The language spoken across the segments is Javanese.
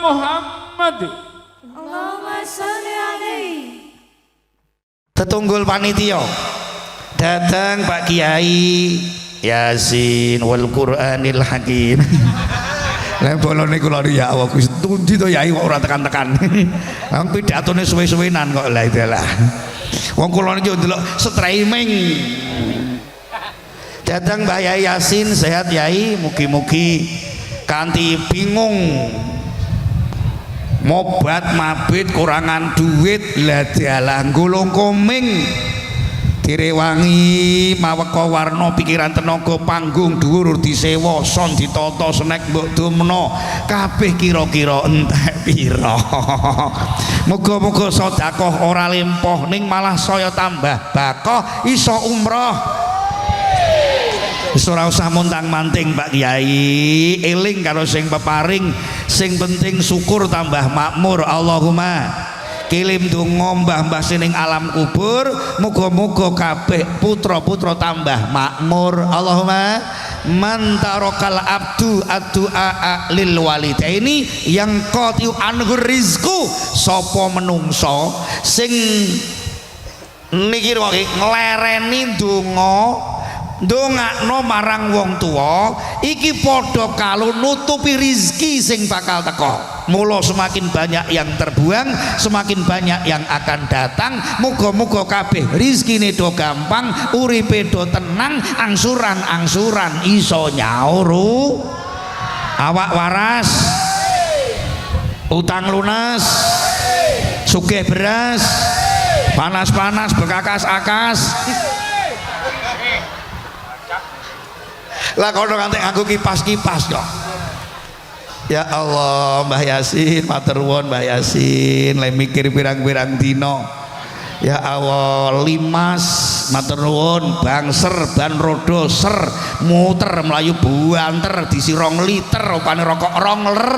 Muhammad. Allahumma sholli alaihi. Tetunggul panitia datang Pak Kiai Yasin wal Qur'anil Hakim. Lah bolone kula ya Allah Gusti tundi to yai kok ora tekan-tekan. Wong pidatone suwe-suwenan kok lah itulah. Wong kula niki ndelok streaming. Datang Mbak Yai Yasin, sehat Yai, mugi-mugi kanthi bingung mobat mabit kurangan duit lah dalah gulung koming direwangi maweka warna pikiran tenaga panggung dhuwur disewa son ditata senek mbok dumna kabeh kira-kira entek pira. Muga-muga sedekah ora lempoh ning malah saya tambah bakoh iso umroh. Wis ora usah montang-manting Pak Kiai, eling karo sing peparing, sing penting syukur tambah makmur. Allahumma kirim donga mbah-mbah sining alam kubur, muga-muga kabeh putra-putra tambah makmur. Allahumma man tarakal abdu addu'a lil walidaini yang qatiu anhur rizqu, sapa menungso sing niki nglereni donga ndongakno marang wong tuwa iki padha karo nutupi rizki sing bakal teko. Mula semakin banyak yang terbuang, semakin banyak yang akan datang. Muga-muga kabeh rizkine do gampang, uripe do tenang, angsuran-angsuran iso nyaur, awak waras, utang lunas, sugih beras, panas-panas bekakas-akas. Lah kono kanthi nganggo kipas-kipas kok. Ya Allah, Mbah Yasin, matur nuwun Mbah Yasin, le mikir pirang-pirang dina. Ya Allah, limas, matur nuwun, bangser, ban rodo, ser, muter melayu buanter disi 2 liter, opane rokok 2 ler.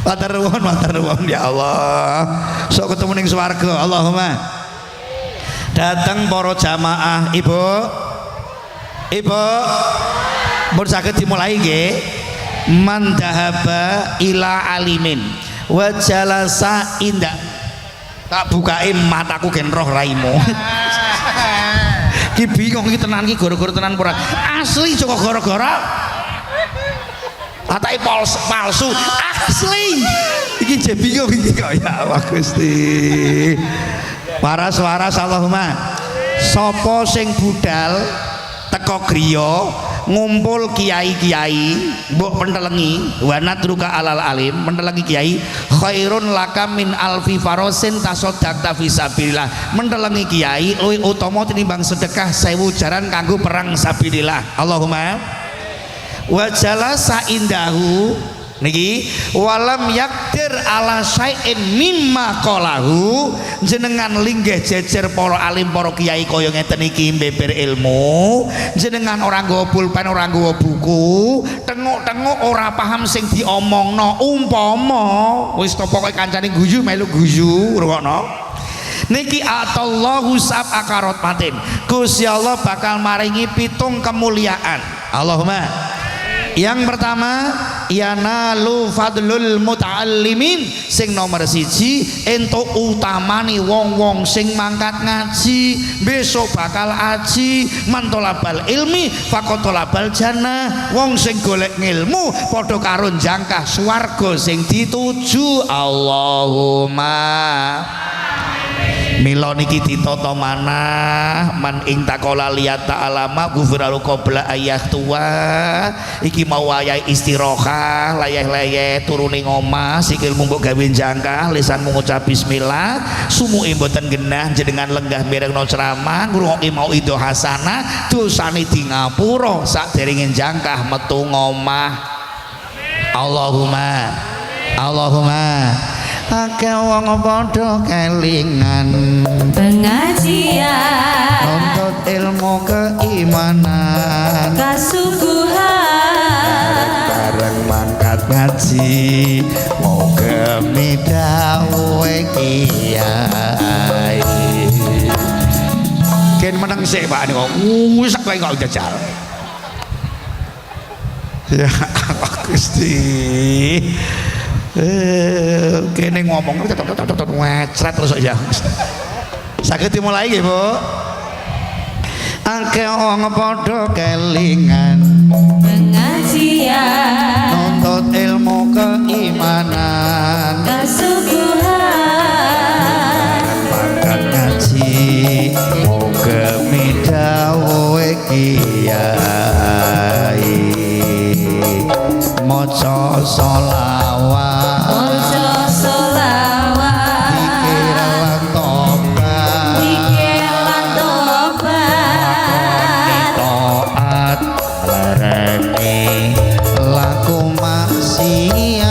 Matur nuwun ya Allah. Sok ketemu ning swarga, Allahumma. Datang para jamaah, Ibu. Ibu, mun saged dimulai nggih. Man dahaba ila alimin wa jalasa inda. Tak bukain mataku gen roh raimu. Ki bingung iki tenan iki gara-gara tenan ora. Asli Joko gara-gara. Atake palsu. Asli. Iki je bingung iki kok ya Allah Gusti. Waras-waras Allahumma. Sapa sing budal teko griya ngumpul kiai-kiai mbok pentelengi wanatruka alal alim mentelengi kiai khairun laka min alfi farosin tasoddaqta fisabilillah. Mentelengi kiai luwih utama tinimbang sedekah 1000 jaran kanggo perang sabilillah. Allahumma wa jalasa indahu niki walam yakdir ala syai'in mimma qalahu, jenengan linggih jejer para alim para kiai kaya ngeten iki beber ilmu, jenengan ora nggawa pulpen ora nggawa buku, tengok-tengok ora paham sing diomongno, umpama wis to pokoke kancane guyu melu guyu rungokno niki atallahu sab'akarat matin, Gusti Allah bakal maringi 7 kemuliaan. Allahumma. Yang pertama yanalu fadlul muta'allimin, sing nomor 1 entuk utamani wong-wong sing mangkat ngaji besok bakal aji. Mantolabal ilmi fakotolabal jannah, wong sing golek ngilmu padha karo jangkah swarga sing dituju. Allahumma mila niki ditata manah man ing takola liyat ta'alama gufiralu qabla ayah tua. Iki mau wayahe istirahah layeh-layeh turune ngomah sikil mbok gawe jangkah lisan mengucap bismillah sumuke mboten genah jenengan lenggah mirengno ceramah ngrungokke mau ido hasanah dosane di ngapura sakderenge jangkah metu ngomah. Allahumma akeh wong padha kelingan Pengajian nuntut ilmu keimanan kasuguhan bareng mangkat ngaji moga midhawe kiai. Ken meneng sik Pak niku wis kowe kok jajal. Ya Allah Gusti. Kene ngomong ngecret terus ya. Saged dimulai nggih, Bu. Akeh wong padha kelingan pengajian nuntut ilmu keimanan kasuguhan pangkat ngaji muga midhawuhe kiai maca sholawat maca sholawat zikir lan tobat zikir lan tobat taat larane laku maksiat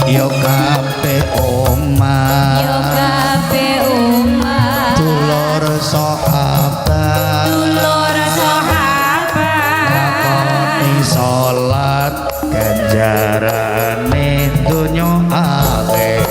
yo kabeh omah yo kabeh umat dulur sahabat dulur sahabat lakoni salat ganjarane donya akhirat.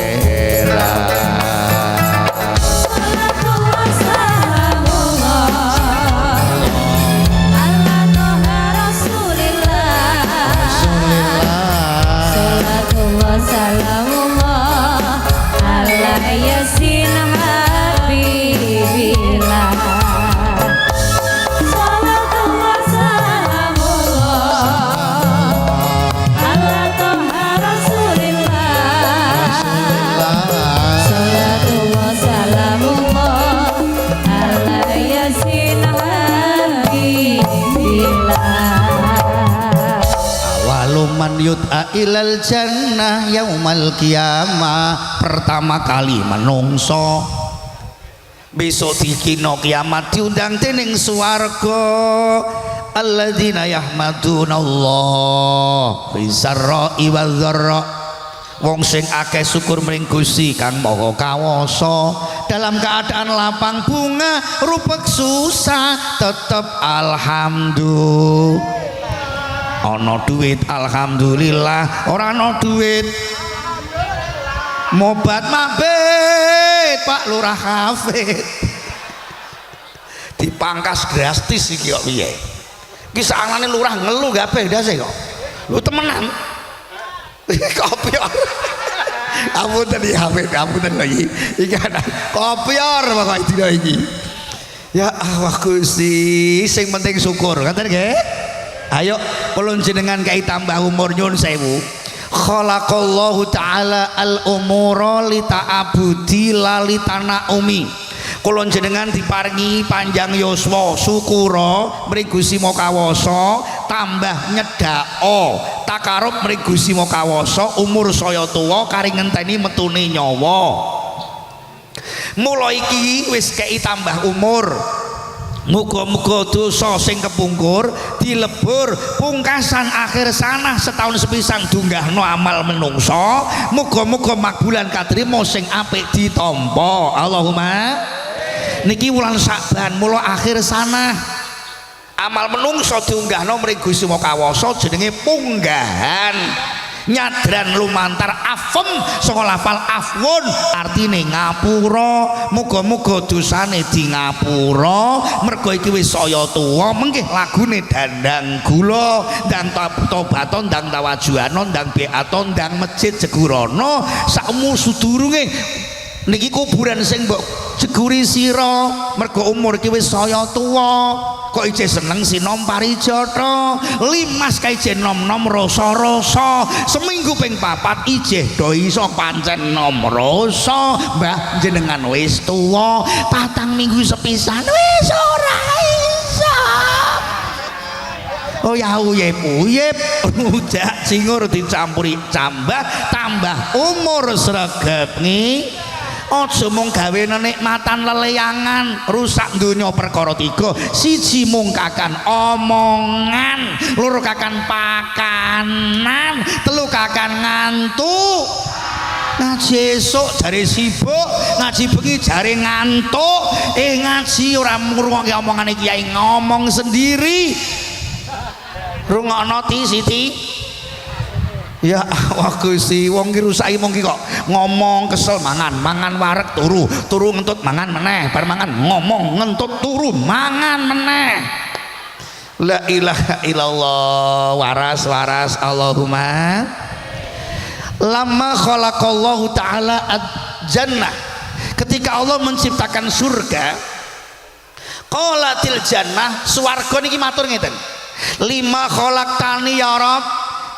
Man yud'a ilal jannah yaumal qiyamah. Pertama kali menungso besok dikino kiamat diundang dening swarga alladzina yahmadunallah fi sarra'i wa dharra. Wong sing akeh syukur mring Gusti Kang Maha Kawasa dalam keadaan lapang bunga rupek susah tetep alhamdulillah. Ana duit alhamdulillah, ora ana duit mobat mabit Pak Lurah Hafid dipangkas drastis iki kok piye iki sakjane lurah ngelu kabeh ndase kok lho temenan kopior ampun Hafid ampun iki ana kopior pokoke dina iki ya Allah Gusti sing penting syukur ngoten nggih. Ayo kulun jenengan kai tambah umur nyun sewu. Khalaqallahu ta'ala al-umura li ta'abudi la li tanaumi. Kulun jenengan diparingi panjang yuswa syukura mring Gusti Maha Kawasa tambah nyedhako takarub mring Gusti Maha Kawasa umur saya tuwa kari ngenteni metune nyawa. Mula iki wis kei tambah umur. Muga-muga dosa sing kepungkur dilebur pungkasan akhir sana setahun sepisan dunggahno amal menungso. Muga-muga makbulan katrima sing apik ditampa. Allahumma. Niki wulan Saban mula akhir sana amal menungso diunggahno mring Gusti Maha Kawasa jenenge punggahan. Nyadran lumantar afem saka lafal afwun artine ngapura. Muga-muga dosane di ngapura mergo iki wis saya tuwa mengke lagune dandang gula ndang tobaton ndang tawajuhana ndang beaton ndang masjid jegurana sakmu sudurunge niki kuburan sing mbok jeguri sira mergo umur iki wis saya tuwa kok ijeh seneng sinom parijata limas kae ijeh nom-nom rasa-rasa seminggu ping 4 ijeh do iso pancen nom rasa mbah jenengan wis tuwa 4 minggu sepisan wis ora iso oh ya uyep-uyep ujak cingur dicampuri cambah tambah umur sregep ngi. Aja mung gawe nikmatan leleyangan rusak donya perkara 3 siji mung kakan omongan loro kakan pakanan telu kakan ngantuk ngaji esuk jare sibuk ngaji bengi jare ngantuk ngaji ora ngrungokke omongane kiai ngomong sendiri rungokno ti Siti. Ya Allah Gusti wong ki rusaki mung ki kok ngomong kesel mangan wareg turu ngentut mangan meneh bar mangan ngomong ngentut turu mangan meneh La ilaha illallah. Waras Allahumma. Lama khalaqallahu ta'ala ad-jannah, ketika Allah menciptakan surga, qalatil jannah, swarga niki matur ngeten, lima khalaqtani ya Rabb,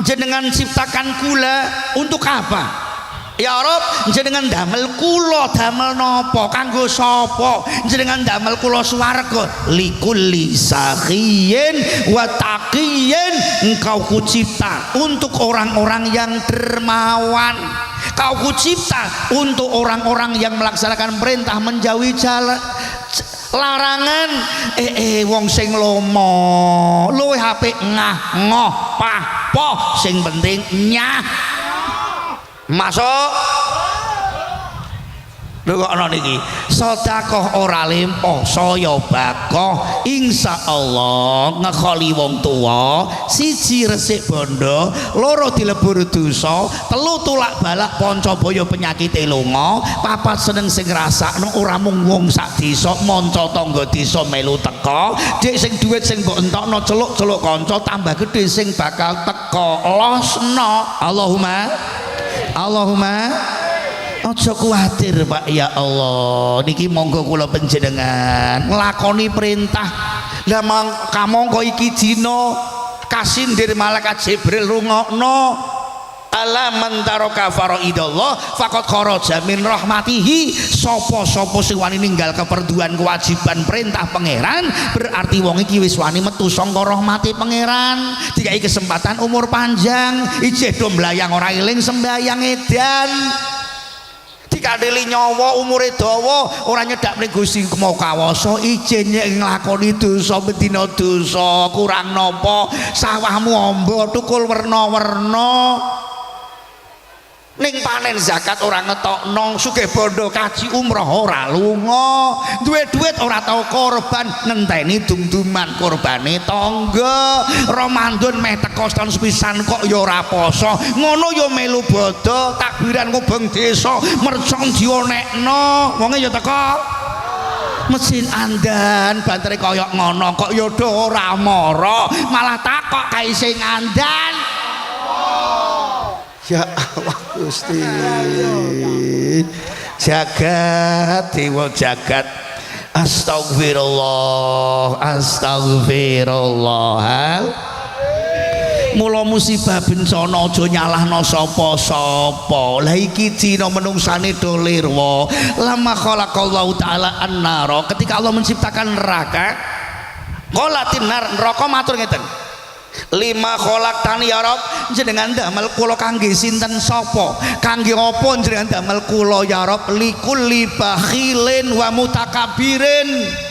jenengan ciptakan kula untuk apa? Ya Rob, jenengan damel kula damel napa kanggo sapa? Jenengan damel kula swarga likulli sakhiyin wa taqiyin. Engkau kucipta untuk orang-orang yang dermawan. Kau kucipta untuk orang-orang yang melaksanakan perintah, menjauhi jalan larangan. Wong sing lomo luwih apik ngah ngoh pah poh, sing penting nyah masuk. Lho kok ana niki sedekah ora lempoh saya bakoh insyaallah ngekholi wong tuwa, siji resik bondo, loro dilebur dosa, telu tulak balak pancabaya penyakite lunga, papat seneng sing ngrasakno ora mung wong sak desa, manca tangga desa melu teka, dik sing dhuwit sing mbok entokno celuk-celuk kanca tambah gedhe sing bakal teka losno. Allahumma aja kuwatir Pak, ya Allah niki monggo kula panjenengan nglakoni perintah. Lah kamangka iki dina kasindir malaikat Jibril rungokno, ala man taraka faraidallah faqad kharaja min rahmatihi. Sapa-sapa sing wani ninggal keperduan kewajiban perintah pangeran, berarti wong iki wis wani metu saka rahmati pangeran. Dikai kesempatan umur panjang, ijeh do mlayang ora eling sembayang edan, dikadeli nyawa umure dawa ora nyedak mring Gusti mau kawasa, ijin nglakoni dosa bedina dosa. Kurang napa sawahmu amba tukul werna-werna, ning panen zakat ora ngetokno, sugih bondo kaji umroh ora lunga, duwe duit ora tau korban, nenteni dum-duman korbane tangga. Ramadan meh teko setahun sepisan kok ya ora poso, ngono ya melu bodo takbiran ngubeng desa, mercon dionekno wonge ya teko mesin andan bantere kaya ngono kok ya do ora mara, malah takok kae sing andan. Ya Allah Gusti, jagat dewa jagat, astagfirullah. Mula musibah bencana aja nyalahno sapa-sapa. Lah iki dina menungsane do lirwa. Lama khalaqallahu ta'ala an-nara, ketika Allah menciptakan neraka, qalatin nar, neraka matur ngeten, lima khalaqtani ya Rabb, jenengan damel kula kangge sinten sapa? Kangge apa jenengan damel kula ya Rabb? Likulli bakhilin wa mutakabirin.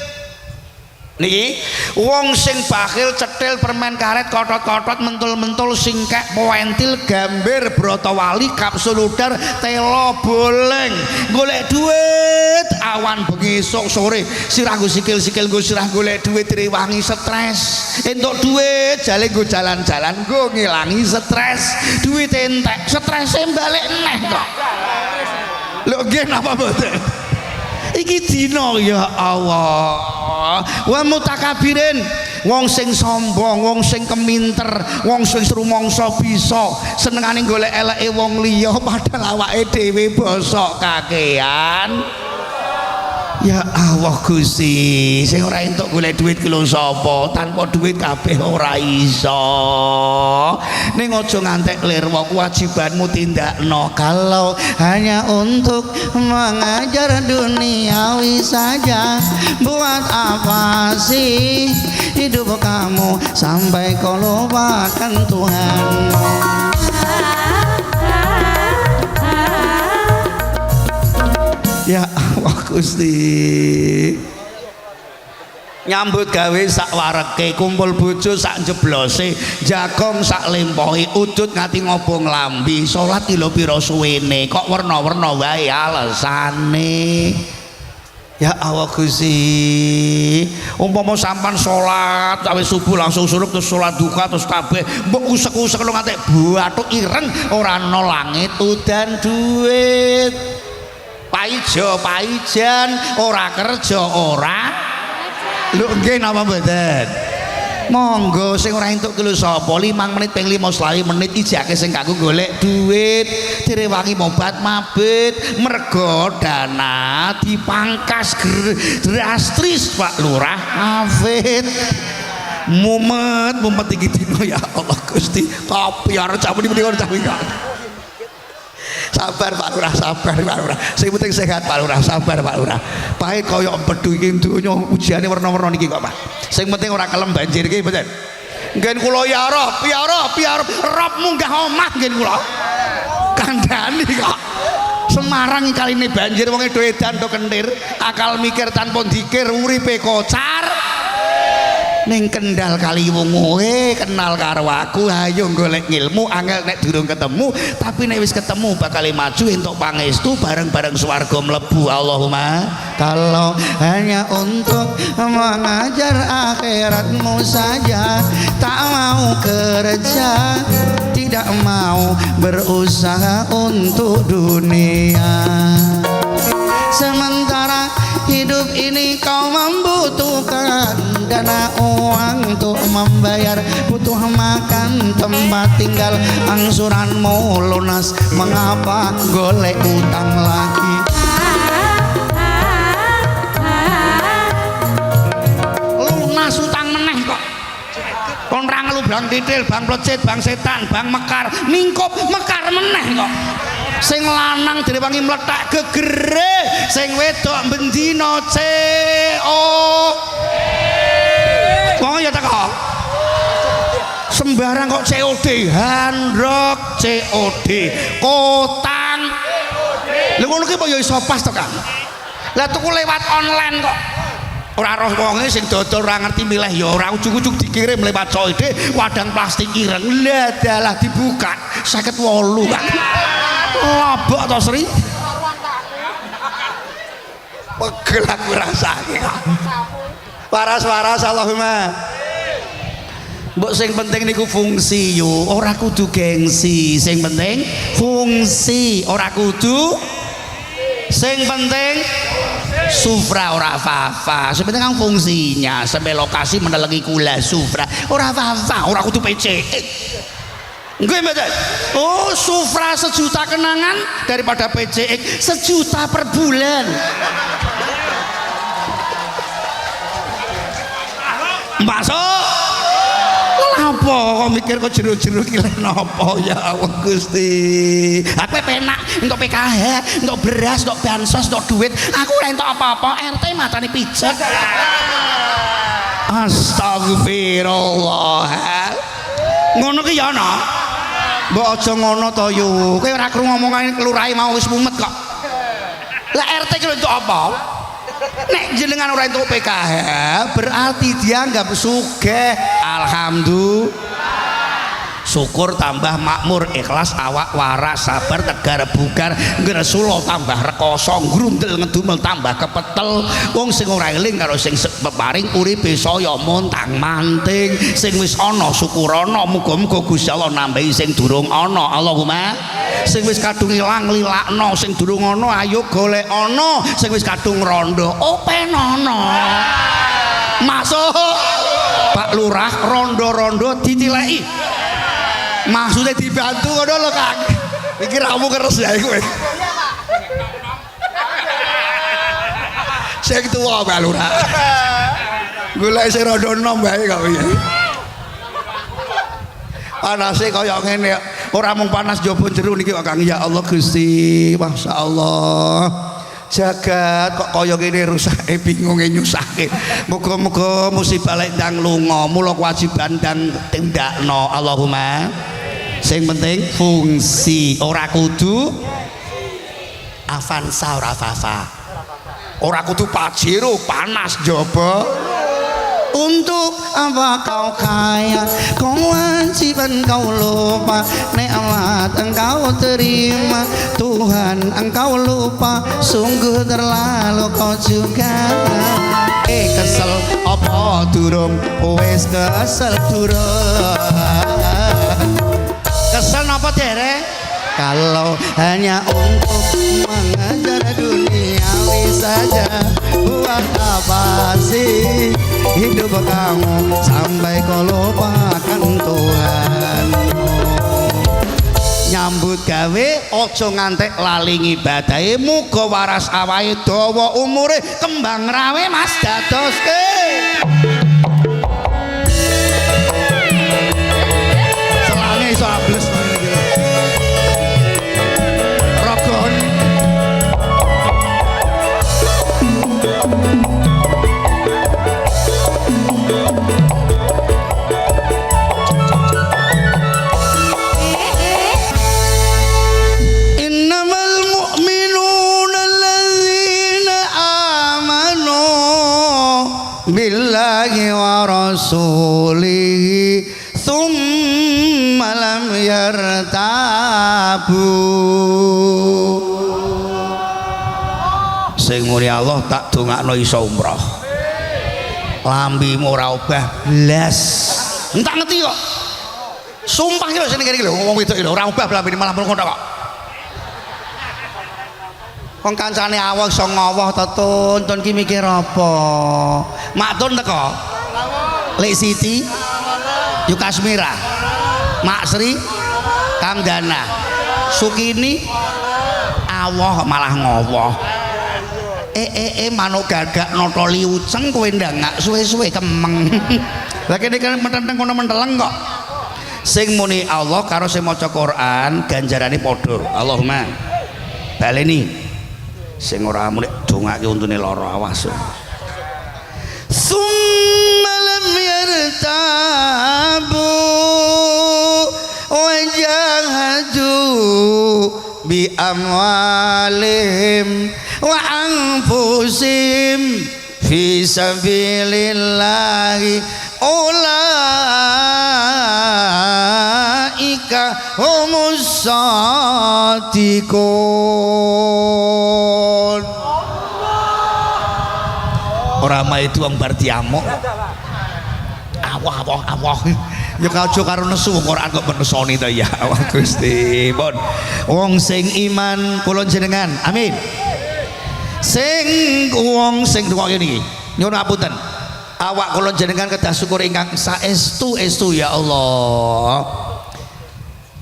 Niki wong sing bakhil, cetil, permen karet, kotot-kotot, mentul-mentul, singkek, poentil, gambir, brotowali, kapsul udar, telo, boleng, golek duit awan bengi esuk sore, sirah nggo sikil-sikil nggo sirah golek duit direwangi stres, entuk duit jale nggo jalan-jalan nggo ngilangi stres, duit entek strese balik neh kok. Lho nggih napa mboten? Iki dina ya Allah. Wa mutakabirin, wong sing sombong, wong sing keminter, wong sing rumangsa bisa, senengane golek eleke wong liya padahal awake dhewe bosok kakean. Ya Allah Gusti, sing ora entuk golek duit ki lho sapa? Tanpa duit kabeh ora iso. Ning aja ngantek lirwa, kewajibanmu tindakno. Kalau hanya untuk mengajar duniawi saja, buat apa sih hidup kamu sampai kau lupakan Tuhan? Ya Allah Gusti, nyambut gawe sak wareke, kumpul bojo sak jeblose, jagong sak lempohi, udut ngati ngobong lambi, salat kilo pira suwene, kok werna-werna wae alesane. Ya Allah Gusti, umpama sampan salat awis subuh langsung surup terus salat duha terus kabeh mbok usek-usek lu ngantek bathuk ireng ora ana langit udan duit. Paijo paijan ora kerja ora. Lho nggih napa mboten? monggo sing ora entuk kilo sapa 5 menit ping 5 selawi menit ijake sing kanggo golek duit direwangi mobat mabit mergo dana dipangkas drastis Pak Lurah Hafid mumet iki dino ya Allah Gusti kopiar jamu di mriko jamu sabar Pak Lurah sabar Pak Lurah sing penting sehat Pak Lurah sabar Pak Lurah pahit kaya empedu iki donya ujiane warna-warna niki kok Pak sing penting ora kelem banjir iki mboten nggen kula ya Rob Rob munggah omah nggen kula kandhani kok Semarang kaline banjir wong do edan do kentir akal mikir tanpa dikir uripe kocar ning Kendal Kaliwungu kenal karo aku ayo golek ilmu angel nek durung ketemu tapi nek wis ketemu bakal maju entuk pangestu bareng-bareng swarga mlebu Allahumma kalau hanya untuk mengajar akhiratmu saja tak mau kerja tidak mau berusaha untuk dunia sementara hidup ini kau membutuhkan dana uang untuk membayar butuh makan tempat tinggal angsuranmu lunas mengapa golek utang lagi lunas utang meneh kok kon ra ngelubang titil bang plecit bang setan bang mekar mingkup mekar meneh kok sing lanang direwangi mlethek gegere sing wedok bendina CO wong ya teko sembarang kok COD handrok COD kotang lha ngono ki apa ya iso pas to Kang lah tuku lewat online kok ora roh wonge sing dodol ora ngerti milih ya ora ujug-ujug dikirim lewat COD wadang plastik ireng lah dalah dibuka 58 Kang lobok to Sri pegel aku rasake waras-waras Allahumma mbok sing penting niku fungsi yo ora kudu gengsi sing penting fungsi ora kudu sing penting sufra ora fafa sing penting kan fungsinya sampai lokasi menelengi kula sufra ora fafa ora kudu PC nggih mboten oh sufra 1 juta kenangan daripada PCX 1 juta per bulan masuk apa kok mikir kok jero-jero ki lek napa ya Allah Gusti aku penak entuk PKH entuk beras entuk bansos entuk duit aku ora entuk apa-apa RT matane pijet astagfirullah ngono ki ya ana mbok aja ngono to yo kowe ora krungu omongane kelurahe mau wis mumet kok lah RT ki entuk apa nek jenengan ora entuk PKH berarti dianggap sugih alhamdulillah syukur tambah makmur ikhlas awak waras sabar tegar bugar ngresula tambah rekoso grundel ngedumel tambah kepetel wong sing ora eling karo sing peparing uripe saya montang manting sing wis ana syukurana muga-muga Gusti Allah nambahi sing durung ana Allahumma sing wis kadung ilang lilakno sing durung ana ayo golek ana sing wis kadung rondo openono masuk Pak Lurah rondo-rondo ditileki maksudnya dibantu ngono lho Kang iki ramu keres ya kowe sing tuwa Pak Lurah golek sing rondo enom bae kok piye panase kaya ngene ora mung panas jaba jero niki kok Kang ya Allah Gusti masyaallah jagat kok kaya ngene rusake bingunge nyusahke muga-muga musibah lek ndang lunga mula kewajiban ndang tindakno Allahumma sing penting fungsi ora kudu avanza ora fafa ora kudu pajero panas jaba untuk apa kau kaya kewajiban kau lupa nikmat engkau terima Tuhan engkau lupa sungguh terlalu kau juga kesel apa durung wis kesel durung kesel napa derek kalau hanya untuk mengajar dunia tapi saja buat apa sih hidup kamu sampai kau lupakan Tuhan. Nyambut gawe ojo ngantek lali ngibadahe, muga waras awahe dawa umure kembang rawe Mas dadoske selange iso ables rogon. billahi wa rasulihi thumma lam yartabu. Sing muni Allah tak dongakno iso umroh. Lambimu ora obah blas. Entak ngerti kok. Sumpah iki lho sing kene iki lho wong wedok iki lho ora obah lambine malah ngono kok. Wong kancane awak iso ngowoh to Tun ki mikir apa? Mak Tun teko. Lek Siti, Yu Kasmira, Mak Sri, Kang Dana, Sukini, awah malah ngowoh. Manuk gagak noto liuceng kowe ndangak suwe-suwe kemeng. Lah kene kan menteng kono menteleng kok. Sing muni Allah karo sing maca Quran ganjarane padha. Allahumma baleni. Sing ora muni dongake untune lara awas. Summa lam yartabu wa jahadu bi amwalihim wa anfusihim fi sabilillahi ulaika humus shadiqun. Ora mah itu wong bar diamuk. Awah. Ya kajo karo nesu wong Quran kok menesoni to ya Allah Gusti. Pun wong sing iman kula jenengan. Amin. Sing wong sing dungokke niki. Nyuwun apunten. Awak kula jenengan kedah syukur ingkang saestu-estu ya Allah.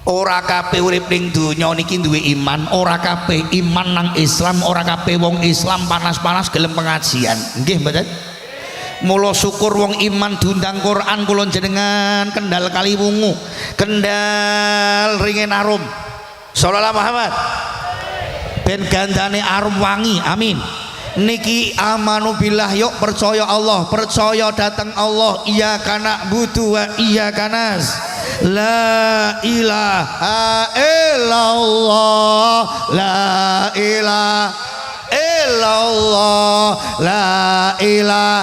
Ora kabeh urip ning donya niki duwe iman, ora kabeh iman nang Islam, ora kabeh wong Islam panas-panas gelem pengajian. Nggih mboten? Mula syukur wong iman diundang Quran kula jenengan Kendal Kaliwungu, Kendal Ringin Arum. Sallallahu Muhammad. Ben gandane arum wangi. Amin. Niki amanu billah yuk percaya Allah, percaya datang Allah. Iyyaka na'budu wa iyyaka nas. La ilaha illallah, la ilaha illallah, la ilaha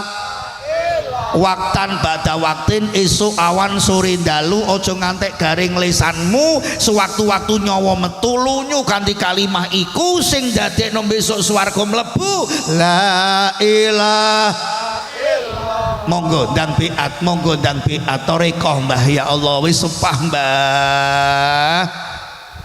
waktan bada waktin esuk awan sore dalu ojo ngantek garing lisanmu sewaktu-waktu nyawa metu lunyu kanthi kalimah iku sing dadekno besok swarga mlebu la ilaha. Monggo ndang biat tarekah Mbah ya Allah wis sepah Mbah.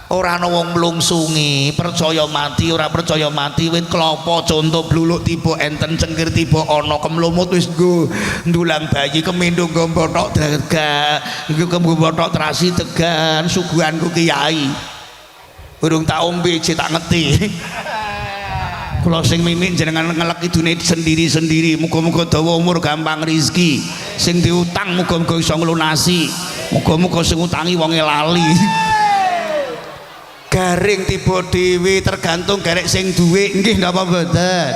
Ora ana wong mlungsungi, percaya mati ora percaya mati wit klopo contoh bluluk tiba enten cengkir tiba ana kemlumut wis nggo ndulang bayi kemindung nggo bothok tegak iku kemgo bothok terasi tegan suguhanku kiai urung tak ombe tak ngerti. Kula sing mimik jenengan ngelek idune sendiri-sendiri muga-muga dawa umur gampang rezeki sing diutang muga-muga iso nglunasi muga-muga sing utangi wonge lali. Garing tiba dhewe tergantung garek sing duwe nggih napa mboten.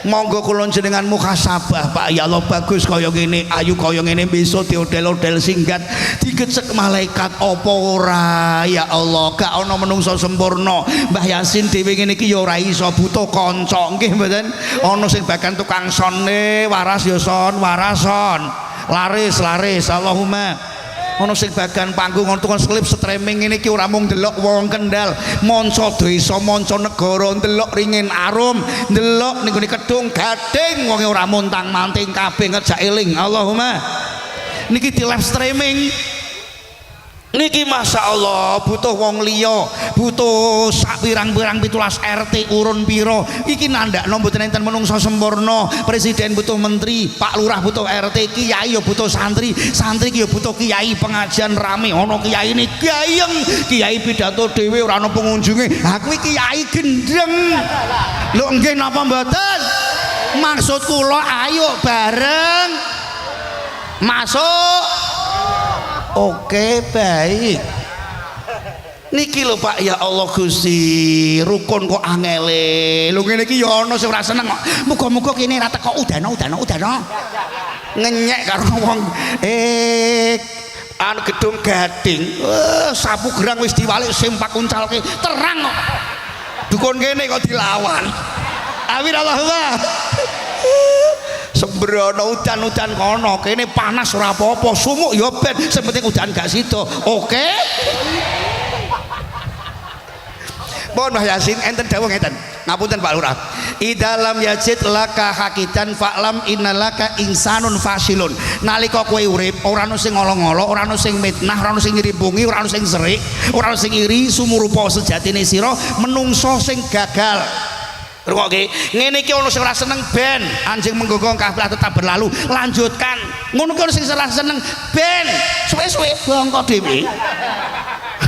Monggo kula jenengan muhasabah Pak ya Allah bagus kaya ngene ayu kaya ngene besok diodel-odel singgat digecek malaikat apa ora ya Allah gak ana menungso sempurna. Mbah Yasin dhewe ngene iki ya ora iso butuh kanca nggih mboten. Ana sing bagan tukang sonne waras ya son warason laris Allahumma. Ono sing bagan panggung ono tukang klip streaming ini ki ora mung ndelok wong Kendal, manca desa, manca negara ndelok Ringin Arum, ndelok ning gone Kedung Gading wong ora montang-manting kabeh ngejak eling. Allahumma. Niki di live streaming. Niki Masya Allah butuh wong liya, butuh sak pirang-pirang 17 RT urun piro iki nandakno mboten enten menungso sempurna. Presiden butuh menteri, Pak Lurah butuh RT, kiai ya butuh santri, santri ki ya butuh kiai, pengajian rame ana kiai ini gayeng, kiai pidato dhewe ora ana pengunjunge. Ha kuwi kiai gendeng. Lho nggih napa mboten? Maksud kula ayo bareng masuk. Oke baik. Niki lho Pak ya Allah Gusti, rukun kok angele. Lho ngene iki ya ana sing ora seneng kok. Muga-muga kene ra teko udana. Ngenyek karo wong anu gedung Gading. Sapu gerang wis diwalik sempak uncalke terang kok. Dukun kene kok dilawan. Amin Allahumma. Sembrono udan-udan kono kene panas ora apa-apa, sumuk ya ben, sing penting udan gak sida. Oke. Mohon Mbah Yasin enten dawuh ngeten. Ngapunten Pak Lurah. Idalam yajid laka hakitan fa'lam innalaka insanun fasilun. Nalika kowe urip ora ono sing ngolo-ngolo, ora ono sing mitnah, ora ono sing ngrimbungi, ora ono sing serik, ora ono sing iri, sumurupa sejatine sira menungso sing gagal. Rungokke ngene iki ana sing ora seneng ben anjing menggonggong kabelah tetap berlalu lanjutkan ngono ki ana sing ora seneng ben suwe-suwe bongko dhewe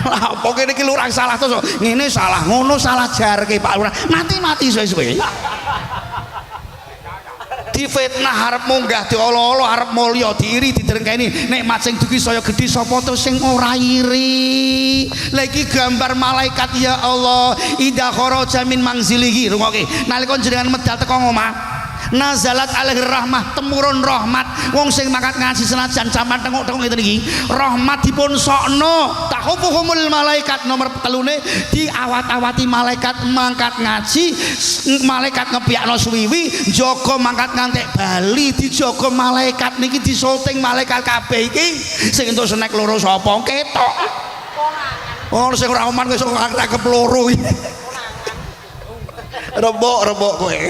lah apa kene iki lurah salah to ngene salah ngono salah jarke Pak Lurah mati-mati suwe-suwe difitnah arep munggah diolo-olo arep mulya diiri didrengkeni nikmat sing dugi saya gedhi sapa to sing ora iri. Lah iki gambar malaikat ya Allah idza kharaja min manzilihi. Rungokke nalika jenengan medal teko omah nazalat alaihi rahmah temurun rahmat wong sing mangkat ngaji senajan sampean tengok-tengok ngeten iki rahmat dipun sokno tahufuhumul malaikat nomor telune diawat-awati malaikat mangkat ngaji malaikat ngepiakno suwiwi jaga mangkat ngantek bali dijaga malaikat niki disoting malaikat kabeh iki sing entuk snack loro sapa ketok oh sing ora oman wis ngakep loro rebok kowe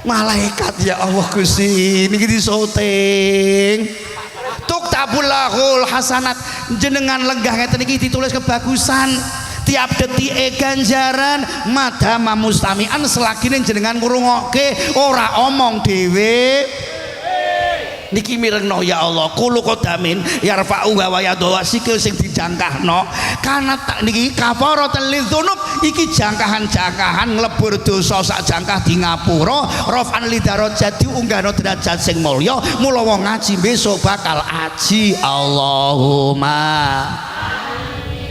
malaikat ya Allah Gusti niki disoting tuktabulahul hasanat jenengan lenggah ngeten iki ditulis kebagusan tiap detik ganjaran madama mustamian selagine jenengan ngrungokke ora omong dhewe niki mirengno ya Allah kulu qadamin yarfa'u wa yadawa sikil sing dijangkahno kana tak niki kafaratul lidzunub iki jangkahan-jangkahan nglebur dosa sak jangkah di ngapura rafan lidarajat diunggahno derajat sing mulya mula wong ngaji besok bakal aji Allahumma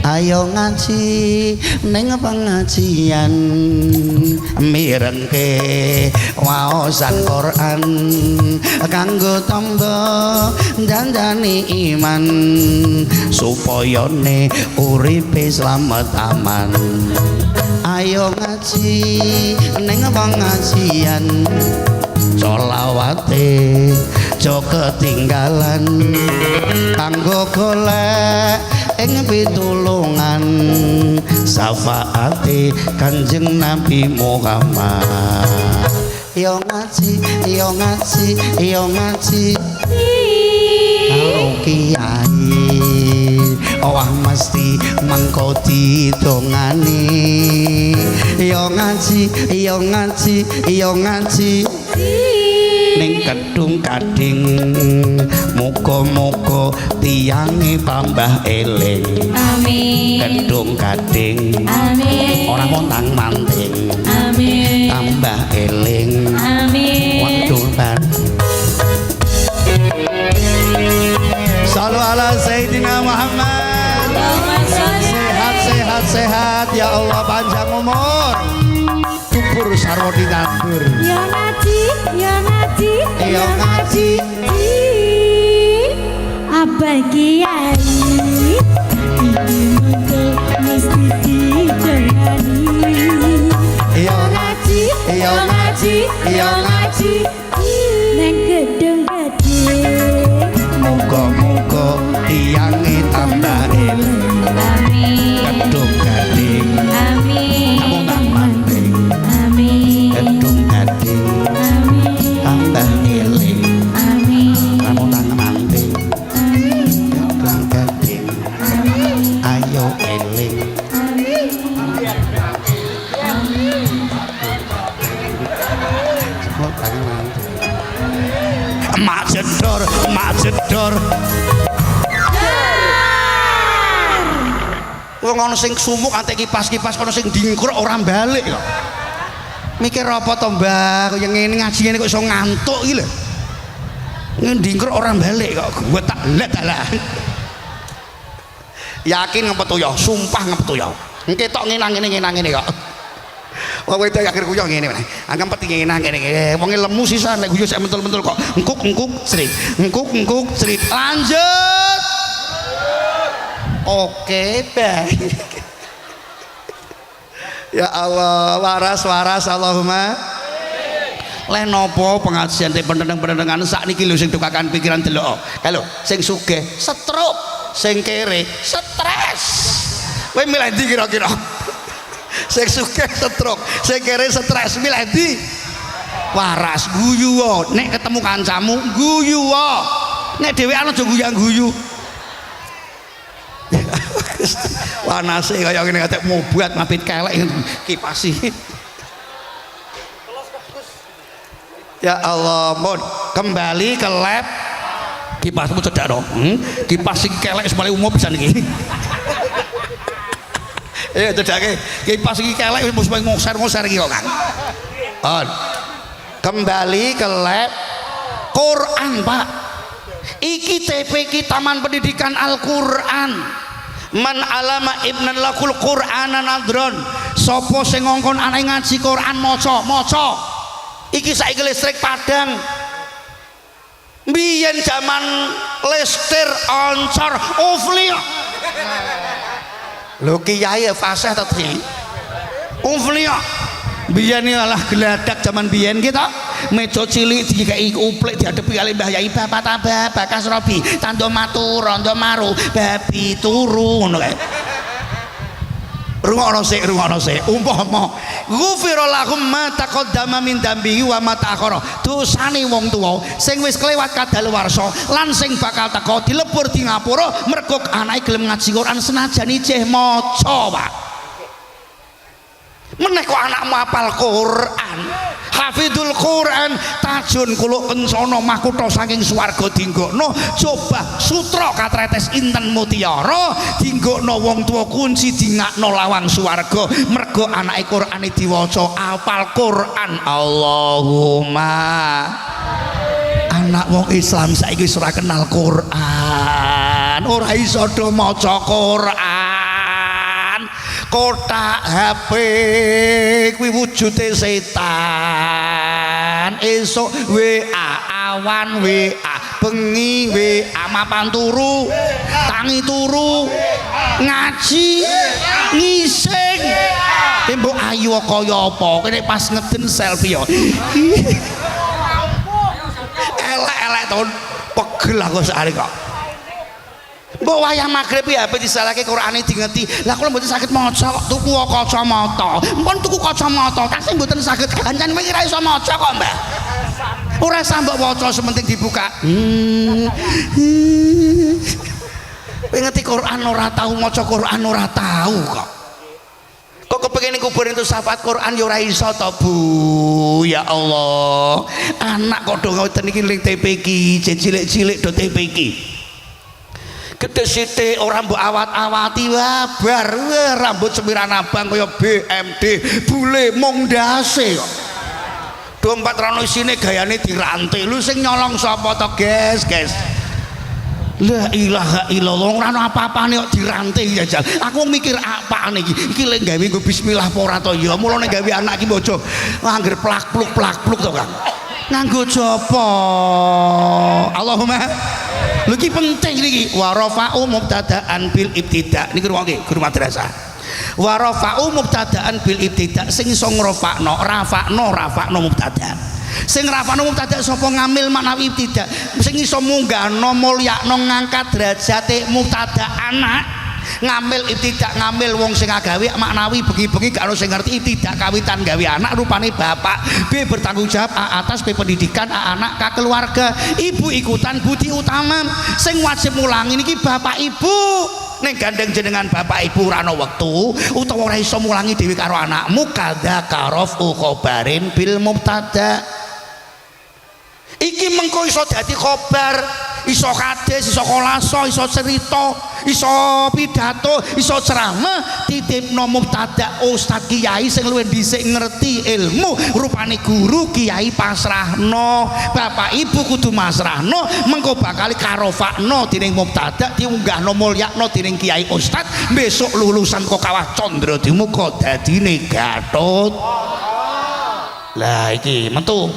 ayo ngaji ning pengajian mirengke waosan Quran kanggo tamba dandani iman supaya ne uripe slamet aman. Ayo ngaji ning pengajian sholawate aja ketinggalan kanggo golek ing pitulungan syafaate Kanjeng Nabi Muhammad. Yo ngaji karo kiai owah mesti mengko didongani. Yo ngaji ning Kedung Gading muga-muga tiyange tambah eling. Amin. Kedung Gading amin ora montang manting. Amin. Tambah eling. Amin. Waktu ban Sallu ala Sayyidina Muhammad. Sehat ya Allah, panjang umur, kubur sarwadi ngabur. Ya ngaji Abah Kiai ini untuk mesti dijalani. Ya ngaji neng Gedung Gading muga-muga tiyange tambah eling. Amin. Gedung Gading amin tambah manting. Amin. Gedung Gading amin tambah eling. Amin. Tambah manting. Amin. Gedung Gading amin mak jedor. Wong ana sing sumuk antek kipas-kipas kono sing dingkur ora balik kok. Mikir apa to, Mbah? Kaya ngene ngaji ngene kok iso ngantuk iki lho. Ndingkur ora balik kok. Gua tak let lah. Yakin ngepet ya, sumpah ngepet ya. Engke tok ngenang ngene kok. Wong wedok akhir guyon ngene meneh. Ngempet ngenang ngene. Wonge lemu sisan lek guyon sak mentul-mentul kok. Engkuk srit. Engkuk srit. Lanjut. Oke, baik. Ya Allah, waras Allahumma. Leh nopo pengajian te pendeneng-pendenengan sakniki lho sing tukakan pikiran delok. Kalau sing sugih stroke, sing kere stres. Kowe milih ndi kira-kira? Sing sugih stroke, sing kere stres, milih ndi? Waras guyu. Nek ketemu kancamu guyu. Nek dhewean aja guyang-guyu. Panase kaya ngene katek mobat mabit kelek kipasi. Ya Allah, mohon kembali ke lab. Kipasmu cedak dong. Kipas sing kelek sepale umum pisan iki. Cedake kipas iki kelek wis mung ngoser-ngoser iki kok, Kang. Kembali ke lab Quran, Pak. Iki TPQ Taman Pendidikan Al-Qur'an. Man alama ibnan lakul Qur'anan adron. Sopo sing ngongkon anake ngaji Quran maca. Iki saiki listrik padang. Biyen zaman listrik oncor ufli. Lho kiai fasih ta tri. Ufli. Biyen alah geladak zaman biyen kita. Meja cilik dikai uplik diadepi kali Mbah Yai bapak tabah bakas robi tando matur rondo maru babi turu ngono kae. Rungokno sik umpama ghufira lahum ma taqaddama min dambihi wa ma ta'akhkhara. Dosane wong tuwa sing wis kelewat kadaluwarsa lan sing bakal teka dilebur di ngapura mergo anake gelem ngaji Quran senajan ijeh maca, Pak. Meneh kok anakmu hafal Quran, hafidul Quran, tajun kuluk kencana mahkota saking swarga dinggokno, coba sutra katretes inten mutiara dinggokno wong tua kunci dingakno lawang swarga mergo anake Qurane diwaca hafal Quran. Allahumma anak wong Islam saiki wis ora kenal Quran, ora iso do maca Quran. Kotak HP kuwi wujude setan. Esuk WA awan WA bengi WA mapan turu tangi turu ngaji ngising mbok ayu kaya apa kene pas ngeden selfie yo elek-elek to pegel aku sakare kok. Mbok wayah magrib ya HP disalahke Qur'ane dingeti. Lah kula mboten saged maca kok tuku kacamata. Mpun tuku kacamata tasih mboten saged gancan kowe ora iso maca kok, Mbah. Ora sambok waca sementing dibuka. Kowe ngerti Quran ora tahu maca Quran ora tahu kok. Kok kepengin kubur itu syafaat Quran ya ora iso to, Bu. Ya Allah. Anak kok do ngoten iki ning TPQ, cilik-cilik do TPQ. Gede sithik ora mbok awat-awati wabar rambut semiran abang kaya BMD bule mung ndase kok. Dompet rono isine gayane dirantai. Lu sing nyolong sapa to, guys? La ilaha illallah ora ono apa-apane kok dirantai jajal. Aku mikir apaan iki? Iki lek gawe nggo bismillah apa ora to ya. Mulane gawe anak iki bojo angger plak-pluk to, Kang. Nganggo jopo. Allahumma lho iki penting iki wa rafa'u mubtada'an bil ibtida' niki ruwoke guru madrasah wa rafa'u mubtada'an bil ibtida' sing iso ngrafa'no rafa'no mubtada' sing rafa'no mubtada' sapa ngambil maknawi ibtida' sing iso munggahno mulyakno ngangkat derajate mubtada' anak ngambil ibtidak ngambil wong sing gawe maknawi bengi-bengi gak ono sing ngerti ibtidak kawitan gawe anak rupane bapak B bertanggung jawab A atas B pendidikan A anak K keluarga ibu ikutan budi utama sing wajib mulangi niki bapak ibu ning gandeng jenengan bapak ibu ora ana wektu utawa ora iso mulangi dhewe karo anakmu kadza karofu khabarin bil mubtada. Iki iki mengko iso dadi khobar, iso kades, iso kolaso, iso cerita, iso pidato, iso ceramah, titipno mubtada ustad kiai sing luwih dhisik ngerti ilmu, rupane guru kiai pasrahno, bapak ibu kudu masrahno, mengko bakal karofakno dening mubtada diunggahno mulyakno dening kiai ustad, besok lulusan kok Kawah Candra Dimuka dadine Gatot. Lah iki metu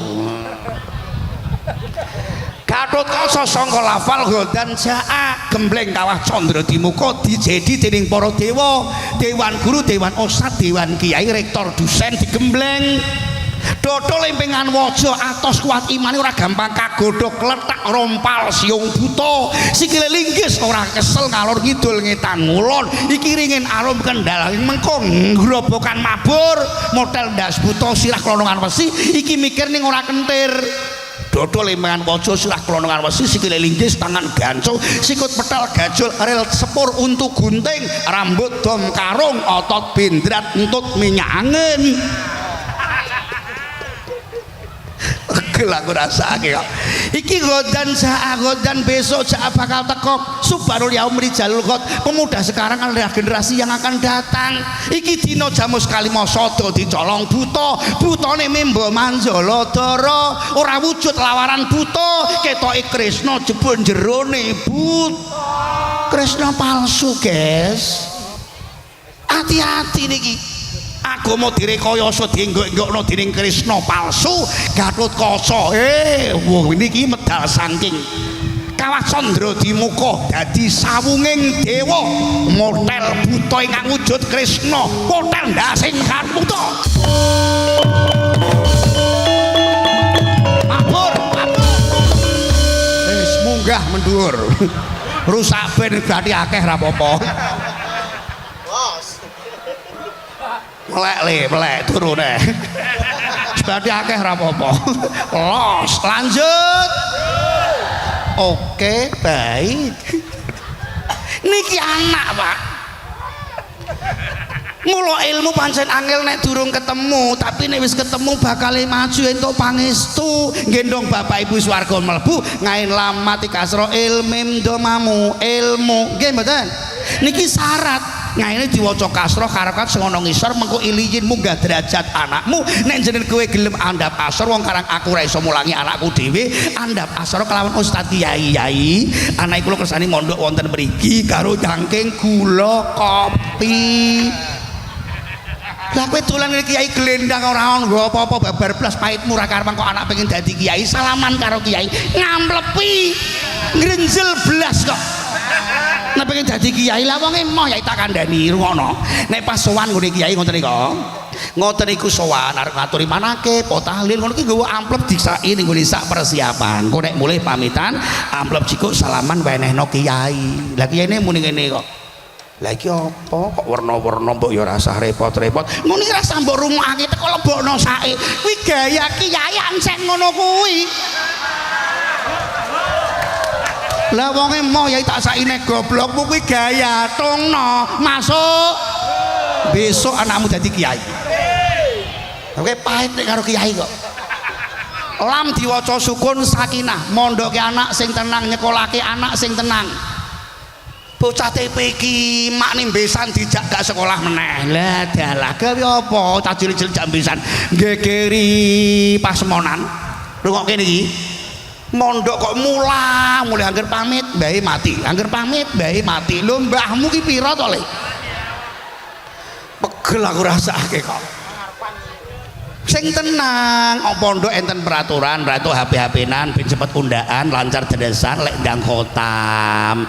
Gatot Kaca sangka lafal godan jaa gembleng Kawah Candra Dimuka dijedi dening para dewa, dewan guru, dewan ustad, dewan kiai, rektor, dosen digembleng. Dodol lempengan waja atos kuat imane ora gampang kagodhog kletak rompal siung buta sikile linggis ora kesel ngalor ngidul ngetan ngulon iki ringin arum kendal mengko grobokan mabur model ndas buta sirah klonongan wesi iki mikir ning ora kentir. Dodol lempengan waja sirah klonongan wesi sikile linggis tangan ganco sikut petal gajul rel sepur untu gunting rambut dom karung otot bindrat entut minyak angin. Aku rasake kok iki godan saa godan besok saa bakal teko Subhanul Yaum Rijalul Ghad pemuda sekarang adalah generasi yang akan datang iki dina jamus kalima sada dicolong buta butane membo manjaladara ora wujud lawaran buta ketoke Krisna jebul jerone buta Krisna palsu guys hati-hati niki agama direkayasa dienggok-enggokno dening Krisna palsu Gatot Kaca wah niki medal saking Kawah Candra Dimuka dadi sawunging dewa model buta ingkang wujud Krisna model ndasing Garuda mabur wis munggah mendur rusak ben berarti akeh ra apa-apa melek turun berarti akeh rapopo los lanjut oke baik niki anak pak mulo ilmu pancen angel nek durung ketemu tapi nek wis ketemu bakal maju entuk pangestu gendong bapak ibu swarga mlebu ngain lamati kasro ilmim domamu ilmu nggih mboten niki syarat ngaine diwaca kasroh karakat sing ana ngisor mengko iliyin munggah derajat anakmu nek jeneng kowe gelem andhap asor wong karang aku ora iso mulangi anakku dhewe andhap asor kelawan ustad kiai anak kula kersane mondok wonten mriki karo jangking gula kopi lah kowe dolan kiai glendang ora ono apa-apa babar blas pahit murah karepang kok anak pengen dadi kiai salaman karo kiai ngamplepi ngrenjel blas kok nek pengen dadi kiai lah wong emoh ya tak kandhani rungono nek pas sowan ngene kiai ngoten niku sowan arep ngaturi manake po tahlil ngono ki nggawa amplop disaki ning ngene sak persiapan kok nek mulai pamitan amplop jikuk salaman wenehno kiai lah kiyaine muni ngene kok lah iki apa kok warna-warna mbok ya rasah repot-repot ngono iki rasah mbok rumahake teko lebokno sake kuwi gaya kiai ansek ngono kuwi lah wonge emoh ya tak saine goblokmu kuwi gaya tungno masuk besok anakmu jadi kiai oke pahit nek karo kiai kok lam diwaca sukun sakinah mondoke anak sing tenang nyekolake anak sing tenang bocah TP iki mak ning besan dijak gak sekolah meneh lah dalah gawe apa cacil-cil jam besan gegeri pasmonan rungokke niki mondok kok mulai angger pamit bae mati angger pamit bae mati lho mbahmu ki pira to le pegel aku rasake kok sing tenang pondok enten peraturan ratu HP-HP-nan ben cepet undaan lancar deresan lek ndang khotam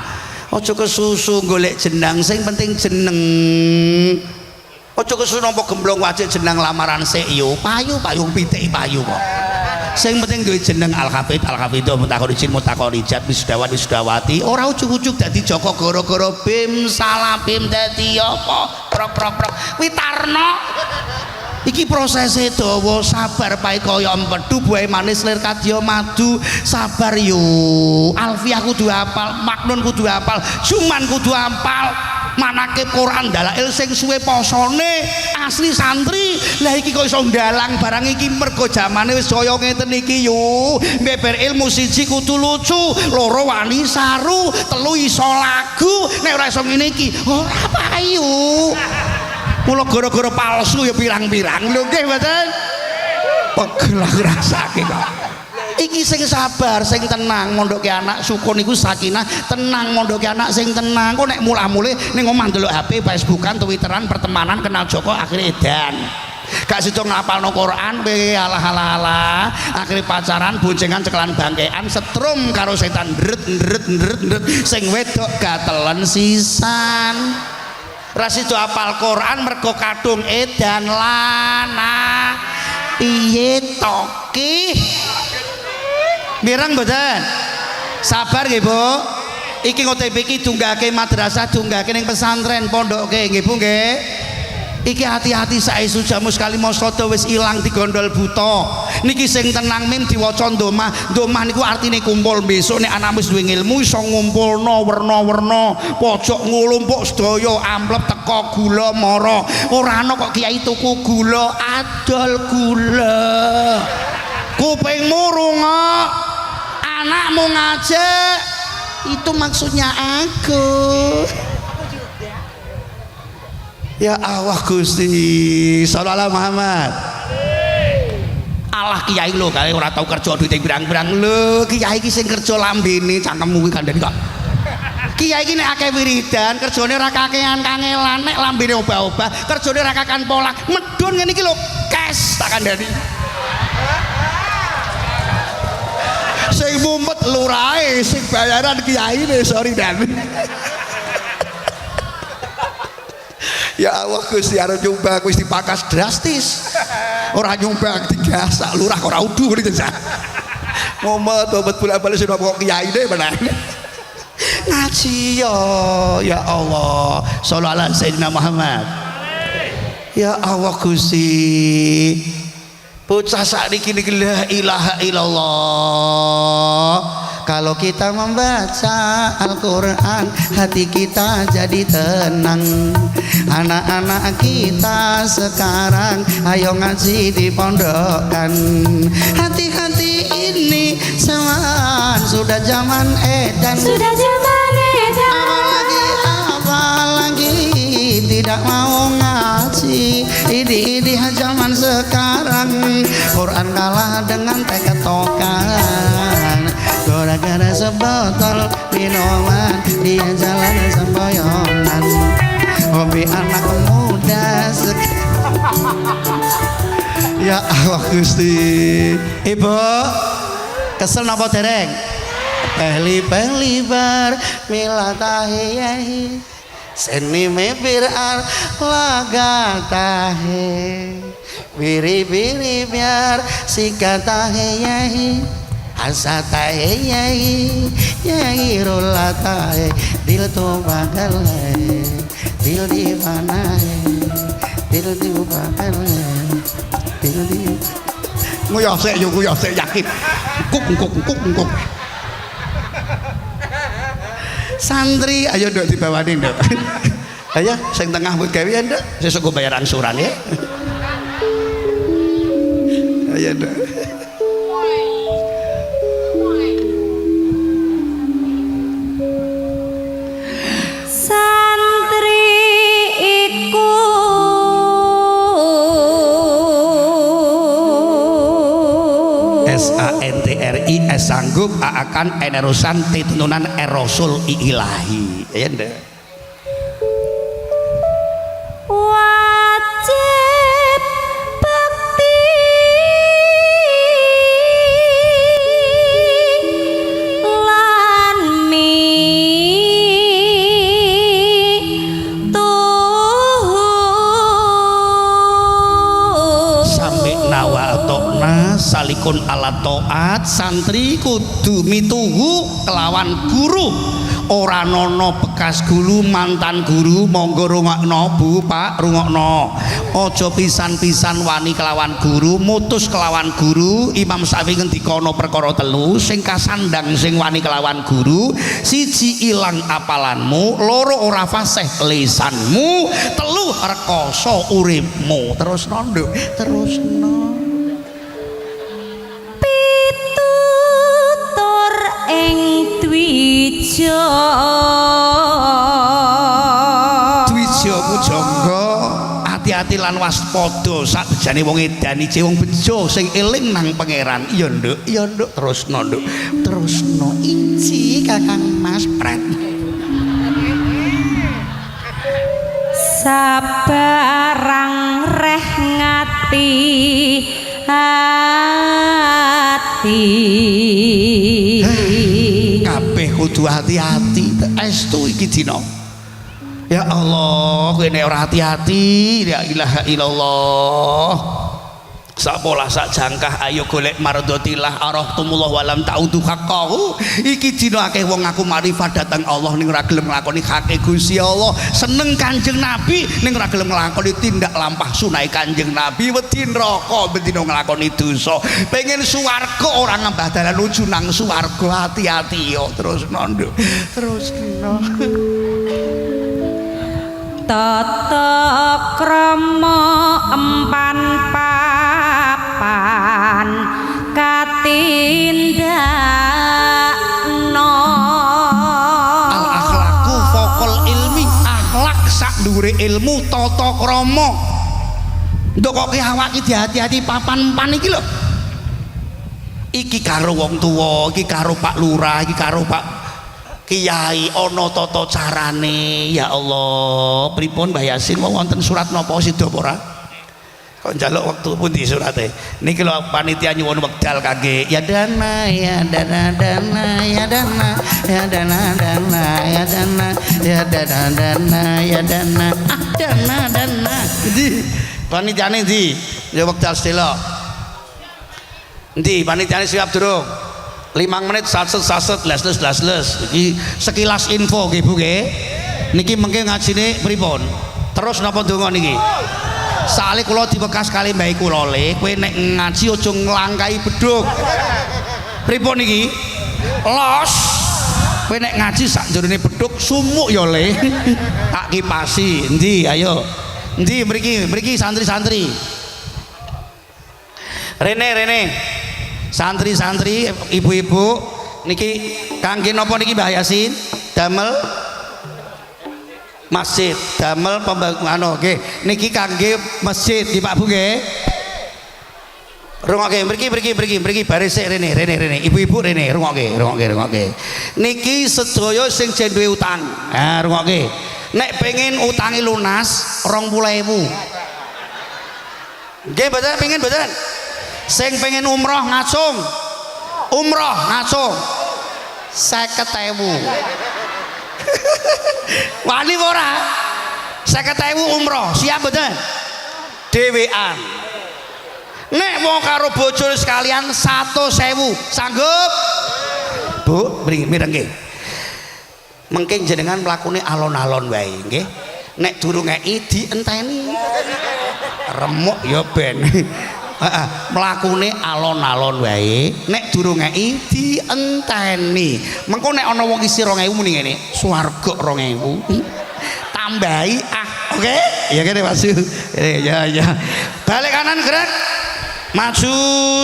aja kesusu golek jenang sing penting jeneng aja kesusu nampa gemblong wajib jenang lamaran sik yo payu pitik payu kok sing penting duwe jeneng Al-Hafid Al-Hafidho mutakon izin mutakon ijat wisudawati ora ujug-ujug dadi Joko gara-gara bim salah bim dadi apa prok witarno iki prosese dawa sabar pae kaya empedu buahe manis lir kadya madu sabar yo alfiah kudu hafal maknun kudu hafal cuman kudu hafal manake Quran dalail sing suwe posone asli santri lah iki kok iso ndalang barang iki mergo jamane wis kaya ngeten iki yo beber ilmu siji kudu lucu loro wani saru telu iso lagu nek ora iso ngene iki ora payu mula gara-gara palsu ya pirang-pirang lho nggih mboten pegel aku rasake kok iki sing sabar sing tenang mondoke anak sukun iku sakinah tenang mondoke anak sing tenang kok nek mulah-mulih ning omah ndelok HP Facebookan Twitteran pertemanan kenal Joko akhirnya edan gak sido ngapalno Quran kowe alah akhirnya pacaran boncengan cekelan bangkean setrum karo setan ndret sing wedok gatelen sisan ra sido apal Quran mergo kadung edan lana piye toki mirang mboten sabar nggih Bu iki ngotepi iki dunggake madrasah dunggake ning pesantren pondoke nggih Bu nggih iki hati-hati saestu jamu sekali masada wis ilang digondol buta niki sing tenang mim diwaca domah niku artine kumpul besok nek anak wis duwe ilmu iso ngumpulno werna-werna pojok nglumpuk sedaya amplop teko gula mara ora ana kok kiai tuku gula adol gula kupingmu rungok anakmu ngajak itu maksudnya aku ya Allah Gusti sallallahu Muhammad Allah kiai lho kali ora tau kerja duit pirang-pirang lho kiai iki sing kerja lambene cangkemmu kuwi kandhani kok kiai iki nek akeh wiridan kerjane ora kakean kangelan nek lambene obah-obah kerjane ora kakan polak medun ngene iki lho kes tak kandhani sing mumet lurahe sing bayaran kiyaine sorry dan ya Allah Gusti arep nyumbang wis dipakas drastis ora nyumbang digasak lurah ora udu ngene jasa mumet bolak-balik sudah kok kiyaine menawa ngaji ya Allah shollallahu alaihi sayyidina Muhammad ya Allah Gusti bocah sakniki niki la ilaha illallah kalau kita membaca Al-Quran hati kita jadi tenang anak-anak kita sekarang ayo ngaji di pondokan hati-hati ini zaman sudah zaman edan apalagi tidak mau ngaji ini zaman sekarang Quran kalah dengan teketokan gara-gara sebotol minuman dia jalan semboyonan hobi anak muda ya Allah Gusti Ibu kesel napa dereng pehli bar mila tahiyahi seni mebir ar laga tahe biri biar sikatahe yahi asa tahe yahi rola tahe dil tu bagal dil di mana dil di bagal dil di nguyah sik yakin kuk santri ayo nduk dibawani nduk ayo sing tengah mbok gawe nduk sesuk go bayar angsuran ya ayo nduk santri iku SANTRI sanggup akan enerusan titunan Rasul ilahi ya ndek wajib bakti lan salikun ala taat santri kudu mituhu kelawan guru ora nono bekas guru mantan guru monggo rungokno Bu Pak rungokno aja pisan-pisan wani kelawan guru mutus kelawan guru Imam Syafi'i ngendikana perkara telu sing kasandang sing wani kelawan guru siji ilang apalanmu loro ora fasih lisanmu telu rekoso uripmu terus nduk terus pitutur ing dwija pujangga hati-hati lan waspada sak bejane wong edan iki wong bejo sing eling nang pangeran iya nduk terusno inci Kakang Mas Pret sabarang reh ngati hati kabeh kudu hati-hati estu iki dina ya Allah kowe nek ora hati-hati la ilaha illallah sapola sak jangkah ayo golek mardotillah arahtumullah walam ta'udu haqqahu iki dina akeh wong aku marifat datang Allah ning ora gelem nglakoni hake Gusti Allah seneng Kanjeng Nabi ning ora gelem nglakoni tindak lampah sunai Kanjeng Nabi wedi neraka bendina nglakoni dosa pengen swarga ora ngambah dalan nuju nang swarga hati-hati yo terusno nduk terusno tata krama empan papan katindakno al akhlaku fokol ilmi akhlak sak dhuwure ilmu tata krama ndokoke awak iki hati-hati papan-papan iki lho iki karo wong tuwa iki karo Pak Lurah iki karo Pak Kiai ana tata carane ya Allah pripun Mbah Yasin wonten surat napa sida apa ora kok njaluk wektu pundi surate niki lho panitia nyuwun wekdal kangge ya dana ya dana ya dana ya dana ya dana ya dana ya dana dana ndi panitiane ndi ya wekdal sedelo ndi panitiane siap durung 5 menit saset les iki sekilas info nggih Bu nggih niki mengke ngajine pripun terus napa donga niki sale kula diwekas kali mbah kula le kowe nek ngaji aja nglangkai bedhug pripun niki los kowe nek ngaji sak jerone bedhug sumuk ya le tak kipasi endi ayo endi mriki santri-santri Rene santri-santri ibu-ibu niki kangge napa niki Mbah Yasin damel masjid damel pembangunan nggih niki kangge masjid di Pak Bu nggih rungokke mriki baris sik rene ibu-ibu rene rungokke niki sedaya sing jen duwe utang ha rungokke nek pengen utangi lunas 20.000 nggih mboten pengen mboten sing pengen umroh ngacung 50.000 wani ora 50.000 umroh siap mboten dhewean nek mau karo bojo sekalian 100.000 sanggup Bu mireng nggih mengke jenengan mlakune alon-alon wae nggih nek durung ngeki dienteni remuk ya ben mlakune alon-alon wae nek durung ngeki dienteni mengko nek ana wong isi 2.000 muni ngene swarga 2.000 tambahi oke ya kene Mas ya balik kanan gerak maju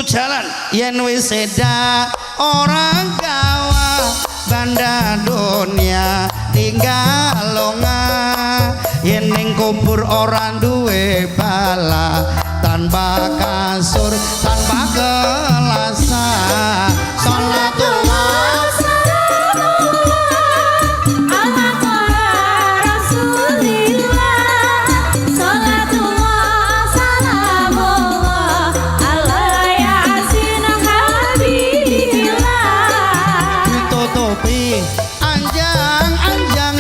jalan yen wis seda orang Jawa banda dunia tinggal longa yen ning kubur orang duwe bala tanpa kasur tanpa kelasa salatullah anjang-anjang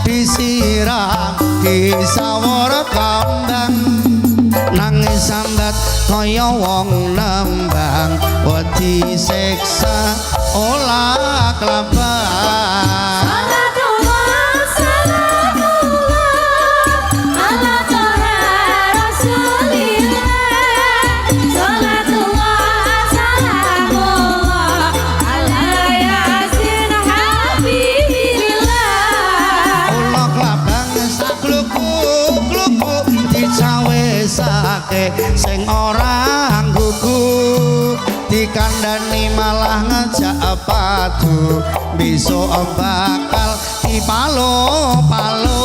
disirah kisawar kambang nangis sambat kaya wong nembang wedi siksa olah kelabang sing ora nggugu dikandani malah ngejak padu besok bakal dipalo-palo.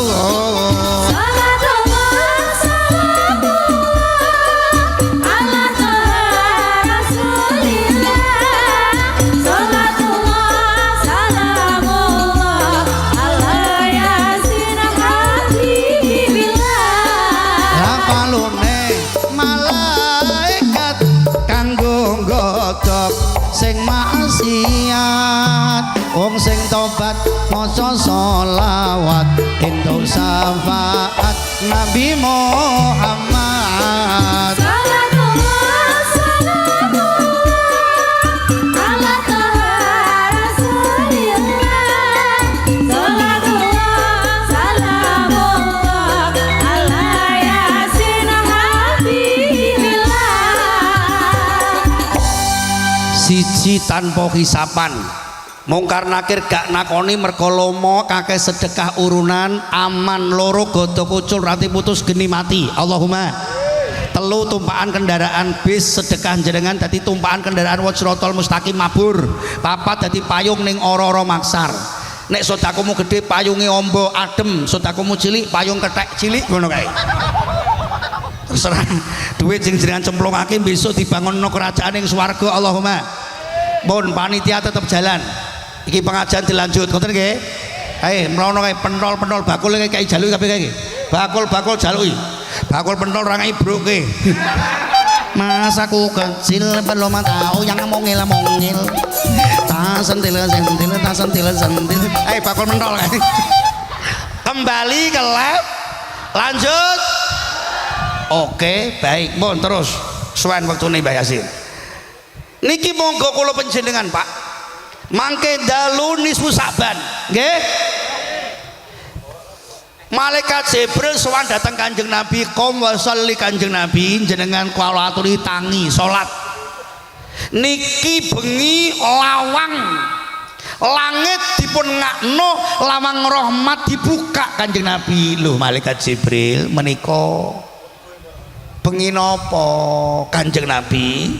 Sing maksiat wong sing tobat maca sholawat entuk syafaat Nabi Muhammad. Siji tanpa hisapan mungkar nakir gak nakoni mergo lomo kakek sedekah urunan aman loro godho kucul rati putus geni mati. Allahumma. Telu tumpakan kendaraan bis sedekah jenengan dadi tumpakan kendaraan Wajrotol Mustaqim mabur. Papat dadi payung ning ora-ora maksar. Nek sedakumu gede payunge ombo adem, sedakumu cilik payung kethek cilik ngono kae. Terserah duit sing jenengan cemplungake besok dibangunno kerajaan ing swarga. Allahumma. Pun panitia tetap jalan. Iki pengajian dilanjut ngoten nggih. Ae mrono kae pentol-pentol bakul kae jaluki kabeh kae. Bakul-bakul jaluki. Bakul pentol ra ngibruke. Mas aku kecil belum tahu yang mongil-mongil. Tas sentil. Ae bakul pentol kae. Kembali ke lab. Lanjut. Oke, baik, mohon terus suwen wektune Mbah Yasin. Niki monggo kula panjenengan, Pak. Mangke dalu nisfu Saban, nggih. Malaikat Jibril sowan dateng Kanjeng Nabi, qom wa sholli Kanjeng Nabi, jenengan kula aturi tangi salat. Niki bengi lawang langit dipun ngakno lawang rahmat dibuka Kanjeng Nabi. Lho Malaikat Jibril menika bengi napa Kanjeng Nabi?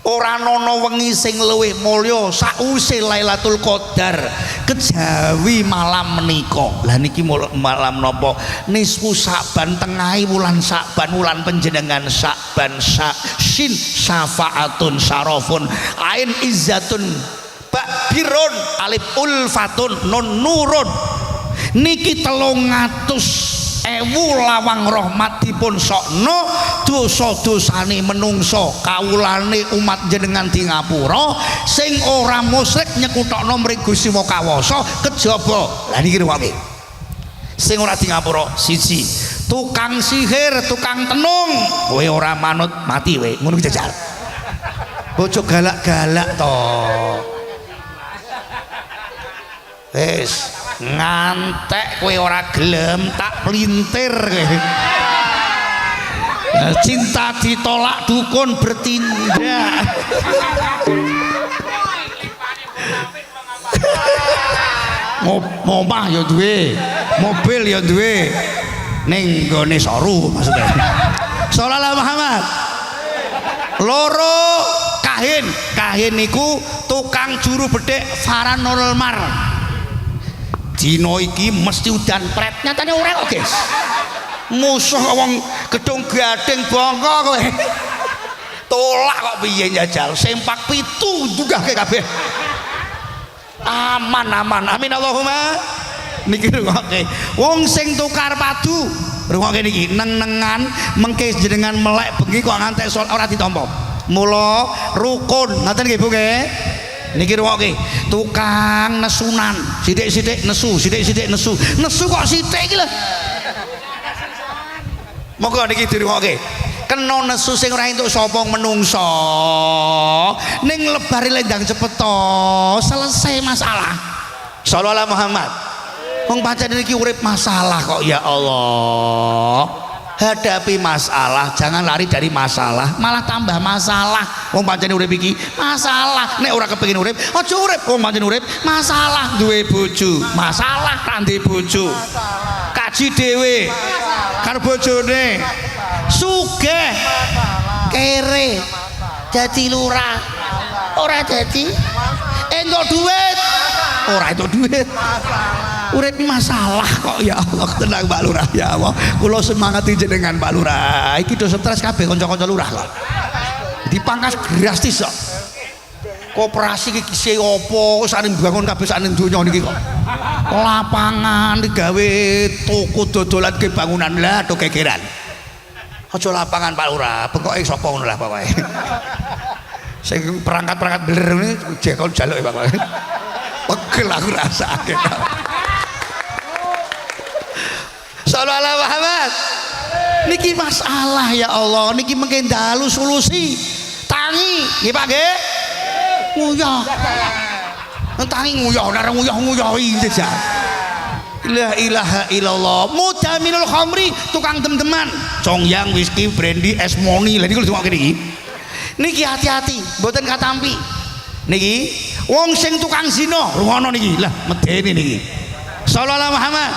Ora ana wengi sing luwih mulya sakwise Lailatul Qadar kejawi malam menika. Lah niki malam napa? Nisfu Saban, tengahi wulan Saban, wulan panjenengan Saban, shin syafaatun syarafun, ain izzatun, ba birun, alif ulfatun, nun nurun. Niki 300.000 lawang rahmat dipun sokno dosa-dosane menungso kawulane umat jenengan di ngapura sing ora musyrik nyekutokno mring Gusti Kawasa kejaba. Lah niki ruwake sing ora di ngapura siji tukang sihir, tukang tenung, kowe ora manut mati kowe ngono ki jajal. Bojo galak-galak to wis ngantek kowe ora gelem tak pelintir kowe. Cinta ditolak dukun bertindak. Omah ya duwe, mobil ya duwe, ning gone soru maksudnya. Sallallahu Muhammad. Loro kahin niku tukang juru bedhek Faranul Mar. Dino iki mesti udan pret, nyatane ora kok guys. Musuh wong gedung gading bangka kowe. Tolak kok piye njajal, sempak pitu dugahke kabeh. Aman amin Allahumma. Niki rungokke wong sing tukar padu rungokke niki neng-nengan mengke jenengan melek bengi kok ngantek salat ora ditampa. Mula rukun ngoten nggih Bu nggih. Niki rungokke tukang nesunan sithik-sithik nesu kok sithik iki lho. Monggo niki dirungokke kena nesu sing ora entuk sapa menungso ning lebare lendang cepet to selesai masalah. Sallallahu Muhammad. Wong pancen niki urip masalah kok ya Allah. Hadapi masalah, jangan lari dari masalah, malah tambah masalah. Wong pancen urip iki masalah. Nek ora kepengin urip, aja urip. Wong pancen urip masalah, duwe bojo, masalah, ra ndek bojo. Kaji dhewe karo bojone. sugih kere dadi lurah ora dadi entuk duit ora entuk duit urip masalah kok ya Allah. Tenang Pak Lurah ya Allah, kula semangati jenengan Pak Lurah iki do stres kabeh kanca-kanca lurah kok dipangkas drastis kok koperasi iki sing apa saring bangun kabeh saning donya niki kok lapangan digawe toko dodolan ke bangunan lah do kegeran aja lapangan Pak Lurah bengoke sapa ngono lah pokoke sing perangkat-perangkat beler ini jekol jaluk ya Pak pegel aku rasake sallallahu Muhammad niki masalah ya Allah niki mengke dalu solusi tangi nggih Pak nggih nguyah tangi nguyah ora nguyah-nguyahi jejak la ilaha illallah mudaminul khamri tukang dem-deman congyang whisky brandy es moni lha niku lho niki hati-hati mboten katampi niki wong sing tukang zina rungono niki lah medeni niki sallallahu Muhammad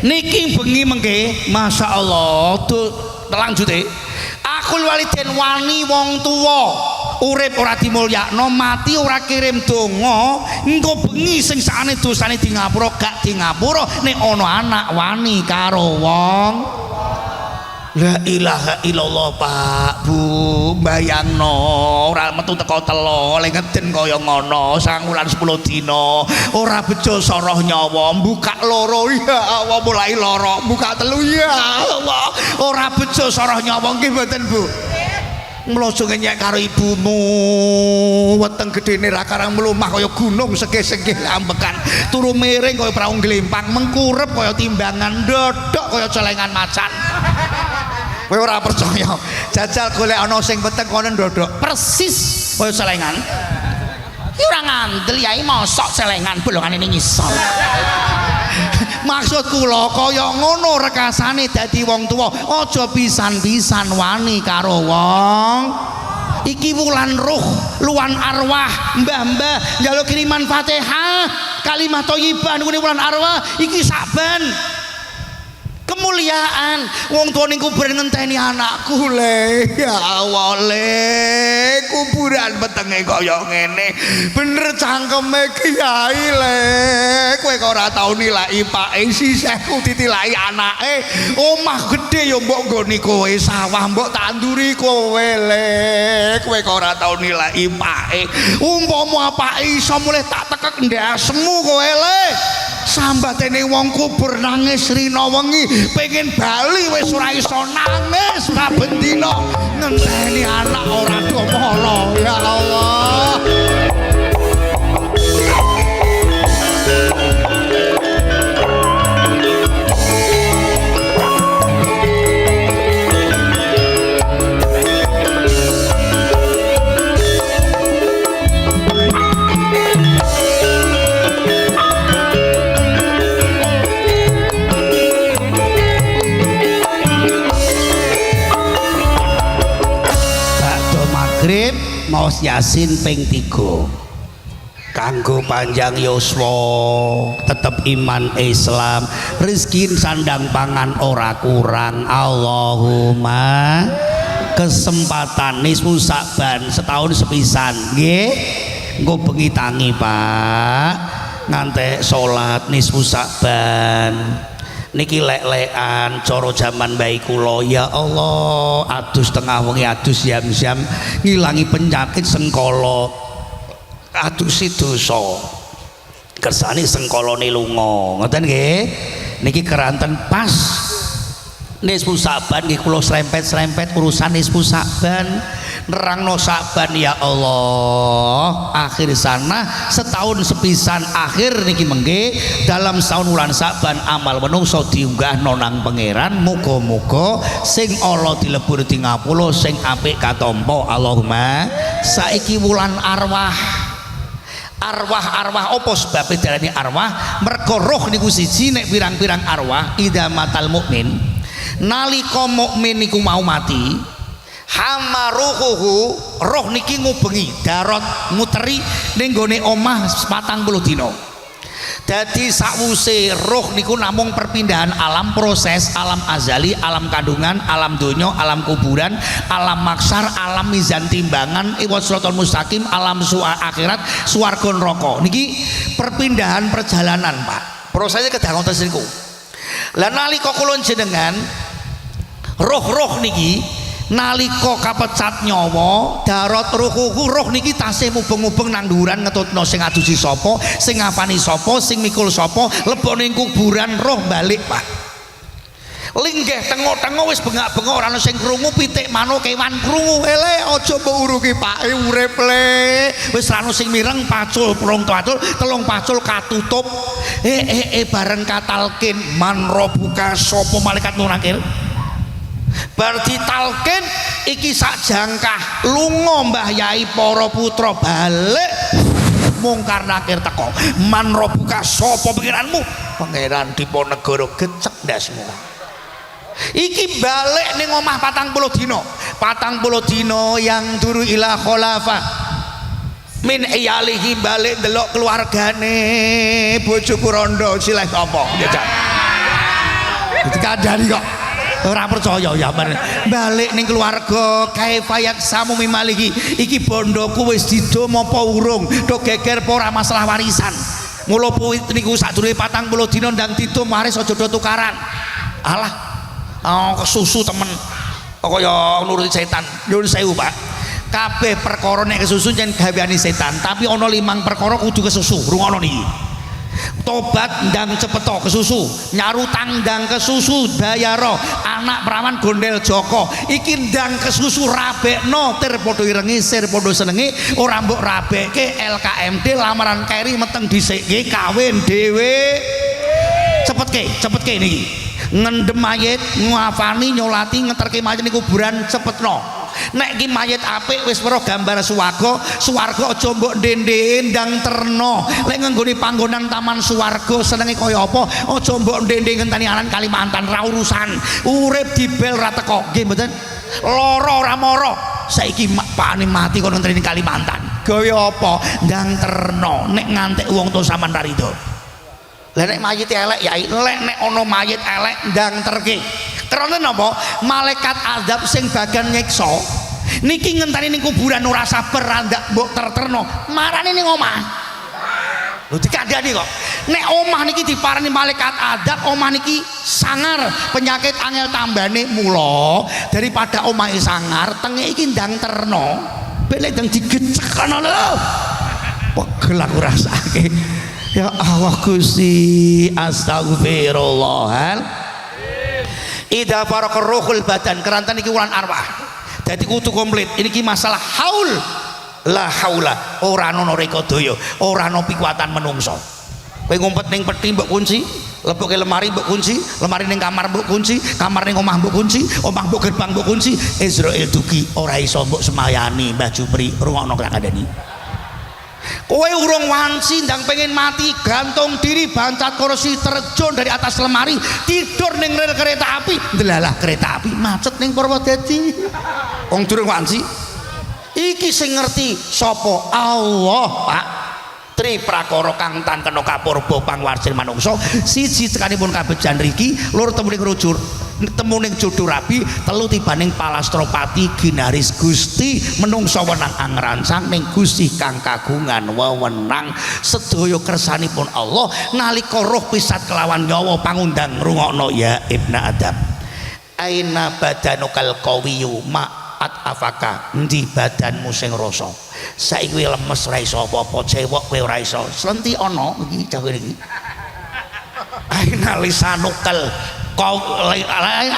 niki bengi mengke masyaallah lanjute akul waliden wani wong tuwa urip ora dimulyakno mati ora kirim donga engko bengi sing sakane dosane di ngapura gak di ngapura nek ana anak wani karo wong la ilaha illallah Pak Bu bayangno ora metu teko telo oleh ngeden kaya ngono 9 wulan 10 dina ora bejo soroh nyawa buka loro ya Allah mulai loro buka telu ya Allah ora bejo soroh nyawa nggih mboten Bu mlojo ngenyek karo ibumu weteng gedene ra karang mlumah kaya gunung segih-segih ambekan turu miring kaya prau glempang mengkurep kaya timbangan ndodok kaya celengan macan kowe ora percaya jajal golek ana sing weteng kono ndodok persis kaya celengan iki ora ngandel yai mosok celengan bolongane ning ngisor maksud kula kaya ngono rekasane dadi wong tuwa aja pisan-pisan wani karo wong iki wulan ruh luan arwah mbah-mbah njaluk kiriman Fatihah kalimat thayyibah niku wulan arwah iki saban kemuliaan wong tuwa ning kuburan ngenteni anakku le ya Allah le kuburan petenge kaya ngene bener cangkeme kiai le kowe kok ora tau nilai pake sisihku ditilai anake omah gede ya mbok nggoni kowe sawah mbok tanduri kowe le kowe kok ora tau nilai pake umpama apake iso mulih tak tekek ndasmu kowe le sambatene wong kubur nangis rina wengi pengen bali wis ora iso nangis saben dina ngenteni anak ora domolo ya Allah maos Yasin ping 3 kanggo panjang yuswa tetep iman Islam rezeki sandang pangan ora kurang Allahumma kesempatan nisfu Saban setahun sepisan nggih engko bengi tangi Pak ngantek salat nisfu Saban niki lek-lekan cara jaman bayi kula ya Allah adus tengah wengi adus jam-jam ngilangi penyakit sengkala adusi dosa kersane sengkalane lunga ngoten nggih niki keranten pas nisfu Saban nggih kula serempet-serempet urusan nisfu Saban nerangno Saban ya Allah akhir sana setahun sepisan akhir niki mengke dalam setahun bulan Saban amal menungso diunggah nonang pangeran muga-muga sing Allah dilebur di ngapura sing apik katampa Allahumma saiki wulan arwah apa sebab darani arwah mergo roh niku siji nek pirang-pirang arwah idamatal mukmin nalika mukmin niku mau mati hamaruhuhu roh niki ngubengi darot muteri ning gone omah 40 dina Dadi sakwuse roh niku namung perpindahan alam, proses alam azali, alam kandungan, alam donya, alam kuburan, alam maksar, alam mizan timbangan, siratal mustaqim, alam akhirat, swarga neraka. Niki perpindahan perjalanan, Pak. Prosesnya kedah ngoten niku. Lah nalika kula jenengan roh-roh niki nalika kapecat nyawa darat roh niki tasih mubeng-mubeng nang dhuwuran ngetutno sing adusi sapa, sing ngapani sapa, sing mikul sapa, lebone ning kuburan roh balik, Pak. Linggih tengok-tengok wis bengak-bengok ora ana sing krungu, pitik manuk kewan krungu. Aja mbok uruki Pak, urip le. Wis ra ana sing mireng, pacul, prong pacul, telung pacul katutup. Bareng katalkin manrobuka sapa malaikat munakir. Berarti talkin iki sak jangkah lunga Mbah Yai para putra balik mungkar nakir teko man robuka sapa pangeranmu pangeran Diponegoro gecek ndasmu iki balik ning omah 40 dina yang duru ila khulafa min iyalihi balik delok keluargane bojoku rondo silih sapa jajak dikandani kok ora percaya ya balik ning keluarga kaifayak samu mimalihi iki bondoku wis didom apa urung do geger apa ora masalah warisan mula niku sadurunge 40 dina ndang didom waris aja do tukaran alah kesusu temen kaya nuruti setan nyuwun sewu Pak kabeh perkara nek kesusu yen gaweane setan tapi ana 5 perkara kudu kesusu rungokno niki tobat ndang cepeta kesusu nyarutang ndang kesusu bayaro anak perawan gondel Joko iki ndang kesusu rabekno tir padha irengi sir padha senengi ora mbok rabekke LKMD lamaran keri meteng dhisike kawin dhewe cepetke niki ngendem mayit ngafani nyolati ngeterke mayit ning kuburan cepetno nek ki mayit apik wis weruh gambar swarga aja mbok ndendhe ndang terno lek nggone panggonan taman swarga senenge kaya apa aja mbok ndendhe ngenteni aran Kalimantan ra urusan urip dibel ra teko nggih mboten lara ora mara saiki pakane mati kono ngenteni Kalimantan gawe apa ndang terno nek ngantek wong to sampean ra rido lha nek mayit elek ya lek nek ana mayit elek ndang terke terus napa malaikat azab sing bagian nyiksa niki ngenteni ning kuburan ora sabar ndak mbok terterno marane ning omah lho dikandani kok nek omah niki diparani malaikat azab omah niki sangar penyakit angel tambane mula daripada omahe sangar tenge iki ndang terno belek ndang digecek ana lho pegel aku rasake ya Allah Gusti astagfirullah Ida faraqar ruhul badan kerantan iki wulan arwah dadi kudu komplit ini masalah haul la haula ora ana reka daya ora ana pikuatan menungso kowe ngumpet ning peti mbok kunci leboke lemari mbok kunci lemari ning kamar mbok kunci kamar ning omah mbok kunci omah mbok gerbang mbok kunci Israel dugi ora iso mbok semayani Mbah Jupri rungokno kandhani kowe urung wanci ndang pengen mati gantung diri bancat kursi terjun dari atas lemari tidur ning rel kereta api ndelalah kereta api macet ning Purwodadi wong durung wanci iki sing ngerti sapa Allah Pak tri prakara kang tan kena kapurba pangwarjen manungsa siji tekanipun kabejan riki loro temuning rujur temuning jodoh rabi telu tibaning palastropati ginaris Gusti menungsa wenang angrancang ning Gusti kang kagungan wewenang sedaya kersanipun Allah nalika roh pisat kelawan nyawa pangundang ngrungokno ya ibna Adam aina badanukal qawiyyu ma'at afaka endi badanmu sing rasa saiki lemes ora iso apa-apa cewek kowe ora iso slenti ana iki jawe iki aina lisanukal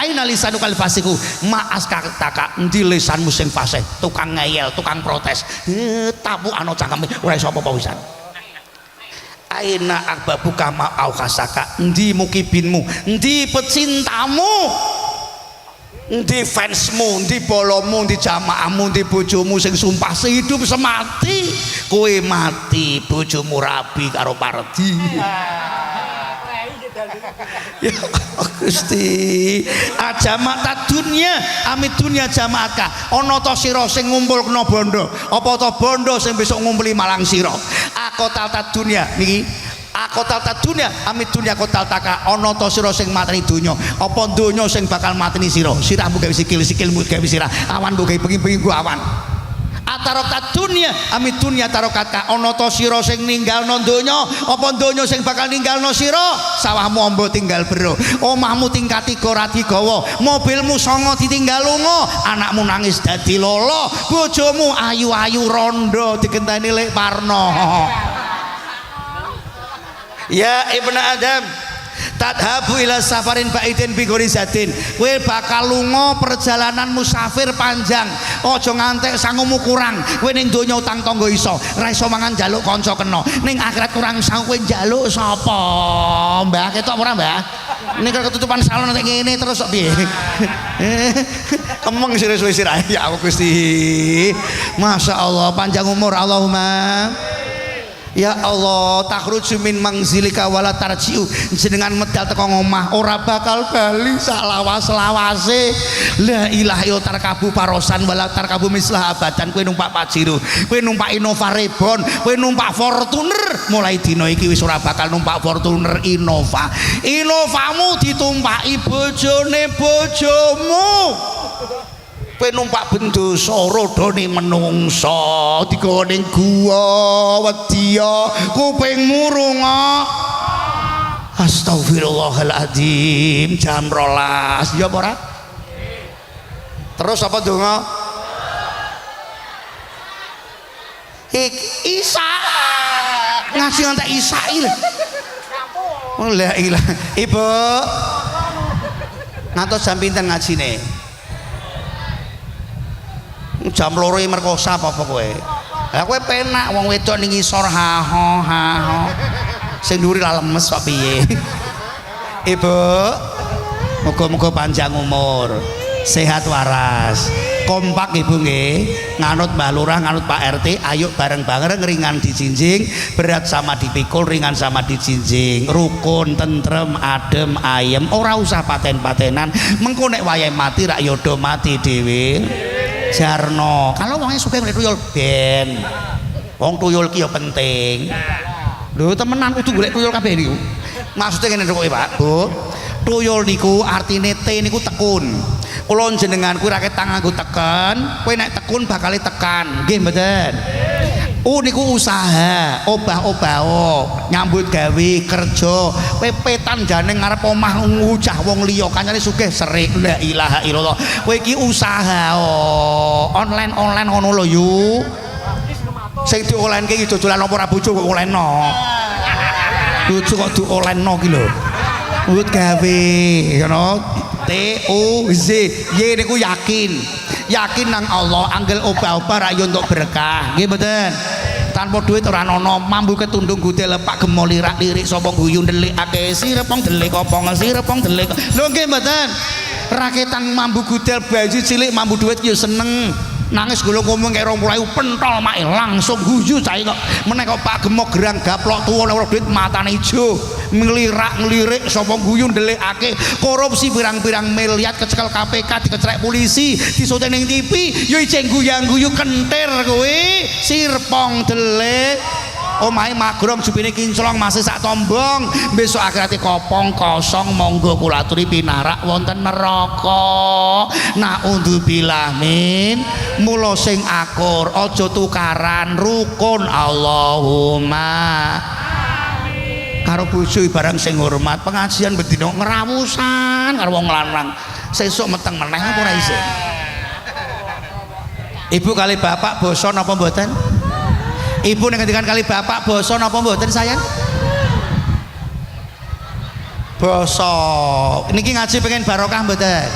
aina lisanukal fasiku maas kakak endi lisanmu sing fasih tukang ngeyel tukang protes tapu ana cangkeme ora iso apa-apa wisan aina akbabuka ma'au kasaka endi mukibinmu endi pecintamu endi fansmu endi bolomu endi jamaahmu endi bojomu sing sumpah sehidup semati kowe mati bojomu rabi karo Pardi ya Gusti ajamata dunia amit dunia jamaatka ana ta sira sing ngumpulna bondo apa ta bondo sing besok ngumpuli malang sira akota dunia niki akotal ta dunya amit dunya kotal taka ana ta sira sing mateni donya apa donya sing bakal mateni sira sirahmu gawe sikilmu gawe sirah awanmu gawe bengi-bengi ku awan atarokat dunya amit dunya tarokatka ana ta sira sing ninggalno donya apa donya sing bakal ninggalno sira sawahmu amba tinggal bero omahmu tingkat 3 ora digawa mobilmu songo ditinggal lunga anakmu nangis dadi lolo bojomu ayu-ayu rondo digenteni lek parno ya ibnu adam tadhabu ila safarin baidin bi ghorizatin kowe bakal lunga perjalanan musafir panjang aja ngantek sangumu kurang kowe ning donya utang tangga iso ora iso mangan njaluk kanca kena ning akhirat kurang sangu kowe njaluk sapa mbah ketok ora mbah ning ketutupan salon nek ngene terus kok piye kemeng suwe-suwe sirah ya Allah Gusti masyaallah panjang umur Allahumma ya Allah takhruju min mangzilika wala tarji'u jenengan medal teko ngomah ora bakal bali sak lawas-lawase la ilaha illallah tarkabu parosan wala tarkabu mislah abadan kowe numpak Pajero kowe numpak Innova Reborn kowe numpak Fortuner mulai dina iki wis ora bakal numpak Fortuner Innovamu ditumpaki bojone bojomu kowe numpak bendosa rodone menungsa digawa ning guwa wedya kupingmu runga astagfirullahaladzim jam 12 ya apa ora terus apa donga Isa ngasih ngantek Isail la ilaha ibu ngantos jam pinten ngajine jam 2 merkosa apa kowe lah kowe penak wong wedok ning ngisor ha ha sing nduri lah lemes kok piye ibu muga-muga panjang umur sehat waras kompak ibu nggih nganut Mbah Lurah nganut Pak RT ayo bareng-bareng ringan dijinjing berat sama dipikul ringan sama dijinjing rukun tentrem adem ayem ora usah paten-patenan mengko nek wayahe mati rak yodo mati dhewe jarno kalau wongnya suka ngeliat tuyul ben wong tuyul ki ya penting lho temenan kudu golek tuyul kabeh niku maksudnya ngene kok Pak Bu tuyul niku artine T niku tekun kula jenengan kuwi ra ketang nganggo teken kowe nek tekun bakal tekan nggih mboten niku usaha obah-obah nyambut gawe kerja pepetan jane ngarep omah ngucah wong liya kancane sugih serik la ilaha illallah kowe iki usaha online ngono lho yu sing diolenke iki dodolan apa ora bojo kok olehno bojo kok diolenno ki lho wut gawe ngono TUZ Y niku yakin nang Allah anggel obah-obah ra yo untuk berkah nggih mboten tanpa duit ora ana mambu ketundung gudel lepak gemo lirak-lirik sapa guyu ndelikake sirepong delik kopong sirepong delik lho nggih mboten raketan mambu gudel baju cilik mambu duit yo seneng nangis golong ngomong kayak 20.000 pentol mak langsung guyu cai kok meneh kok Pak Gemo gerang gaplok tuwa nek duit matane ijo ngelirik sapa guyu ndelikake korupsi pirang-pirang miliar kecekel KPK dikecelek polisi disote ning TV yo ijeng guyang-guyu kentir kowe sirpong delik omahe magrom jupine kinclong masih sak tombong besok akhirate kopong kosong monggo kula aturi pinarak wonten neraka naudzubillah min mula sing akur aja tukaran rukun Allahumma karo bojo barang sing hormat pengajian bedino ngerawusan karo wong lanang sesuk meteng meneh apa ora iso ibu kali bapak boso napa mboten ibu ngendikan kali bapak boso napa mboten sayang boso niki ngaji pengen barokah mboten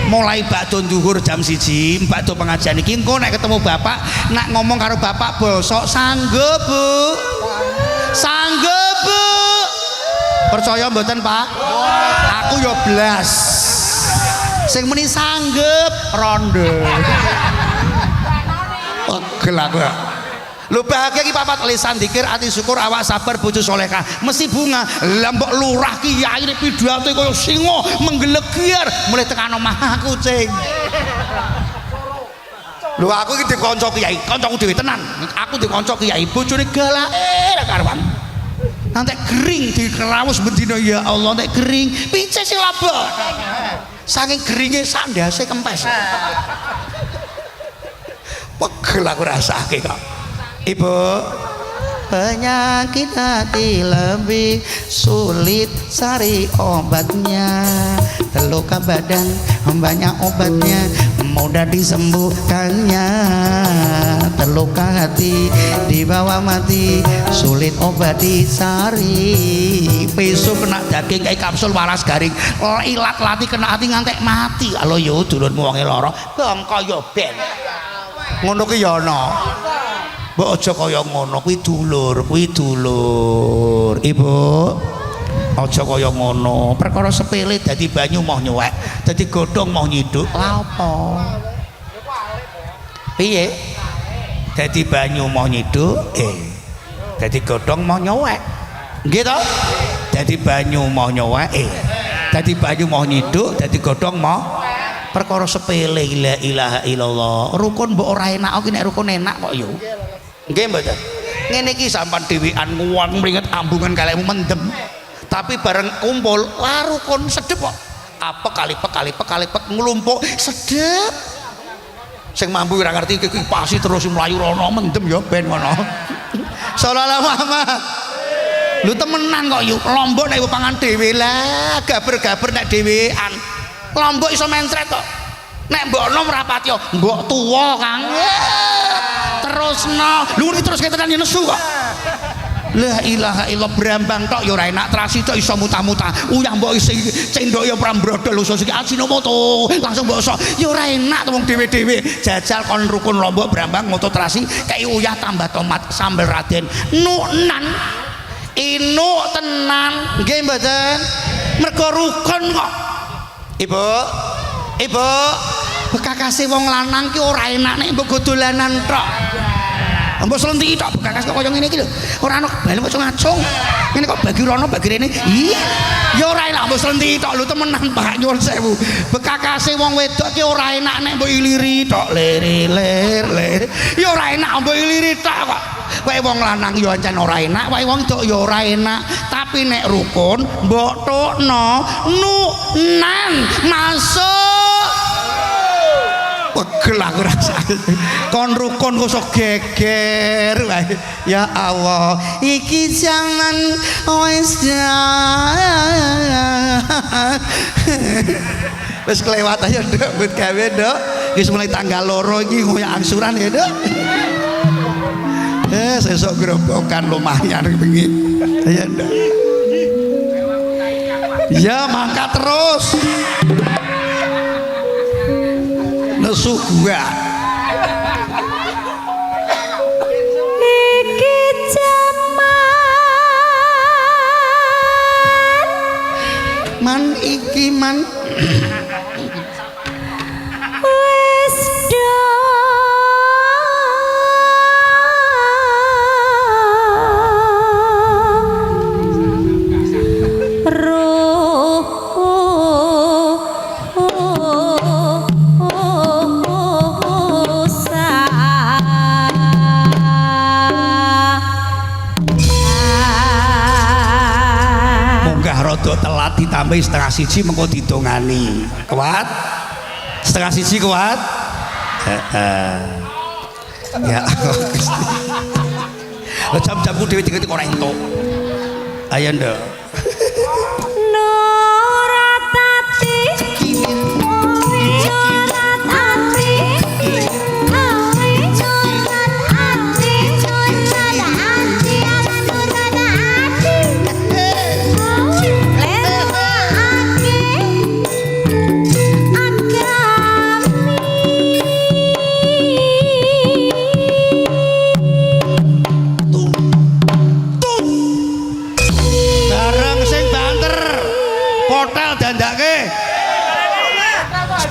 mulai bakdo nduhur jam 1 bakdo pengajian iki engko nek ketemu bapak nak ngomong karo bapak boso sanggup Bu sanggup Bu percaya mboten Pak aku yo blas sing muni sanggup rondo pegel aku lu bahagia ki papat lisan dikir ati syukur awak sabar bojo solehah mesti bunga lambok lurah kiai ini pidato kaya singo menggelegiar mulai tekan omah kucing lu aku iki dikonco kiai koncoku dhewe tenan aku dikonco kiai bojone galake karuan nanti gering dikerawus bendina ya Allah nanti gering pice sih laba saking geringnya sandasnya kempes pegel aku rasake kok ibu penyakit hati lebih sulit cari obatnya terluka badan banyak obatnya mudah disembuhkannya terluka hati dibawa mati sulit obat dicari besok kena daging kayak kapsul waras garing ilat lati kena hati ngantek mati kalau yo dulurmu wonge lara bangka yo ben ngono ki yo ana mbok aja kaya ngono kuwi dulur ibu aja kaya ngono perkara sepele dadi banyu mau nyuwek dadi godhong mau nyiduk lha apa piye dadi banyu mau nyiduk dadi godhong mau nyuwek nggih to dadi banyu mau nyuwek dadi banyu mau nyiduk dadi godhong mau perkara sepele la ilaha illallah rukun mbok ora enak iki nek rukun enak kok yo nggih mboten ngene iki sampean dhewean nguwang mringet ambungan kalekmu mendem tapi bareng kumpul larukun sedep kok apa kalipek nglumpuk sedep sing mampu ora ngerti kipasi terus mlayu rono mendem ya ben ngono sallallahu Muhammad lu temenan kok yuk lombok nek pangan dhewe lah gaber-gaber nek dhewean lombok iso mencret kok nek mbok nom rapati yo mbok tuwa Kang terusno lu terus ketenan nesu kok la ilaha illallah brambang tok ya ora enak trasi tok iso muta-muta uyah mbok sing cendhok ya prambrodol usus iki ajinomoto langsung mbok iso ya ora enak wong dhewe-dhewe jajal kon rukun lombok brambang moto trasi kayak uyah tambah tomat sambel Raden nunan inu tenan nggih mboten mergo rukun kok ibu bekakase wong lanang ki ora enak nek mbok dolanan tok mbok slenti tok bekakas kok kaya ngene iki lho ora ana bali kok ngacung ngene kok bagi rono bagi rene ya ora enak mbok slenti tok lho temenan Pak nyuwun sewu bekakase wong wedok ki ora enak nek mbok iliri tok lir ya ora enak mbok iliri tok kok wae wong lanang ya ancen ora enak wae wong wedok ya ora enak tapi nek rukun mbok tokno nunan masuk pegel aku rasane kon rukun kok sok geger wae ya Allah iki zaman wis wis kelewat aja Nduk mbut gawe Nduk wis mulai tanggal loro iki ngoyak angsuran ya Nduk sesuk gerobokan lumayan bengi ya Nduk ya mangkat terus nesu gua iki jaman man iki man wis rada telat ditambahi setengah siji mengko didongani kuat setengah siji kuat ya Allah jam-jamku dhewe diketik ora entuk ayo Nduk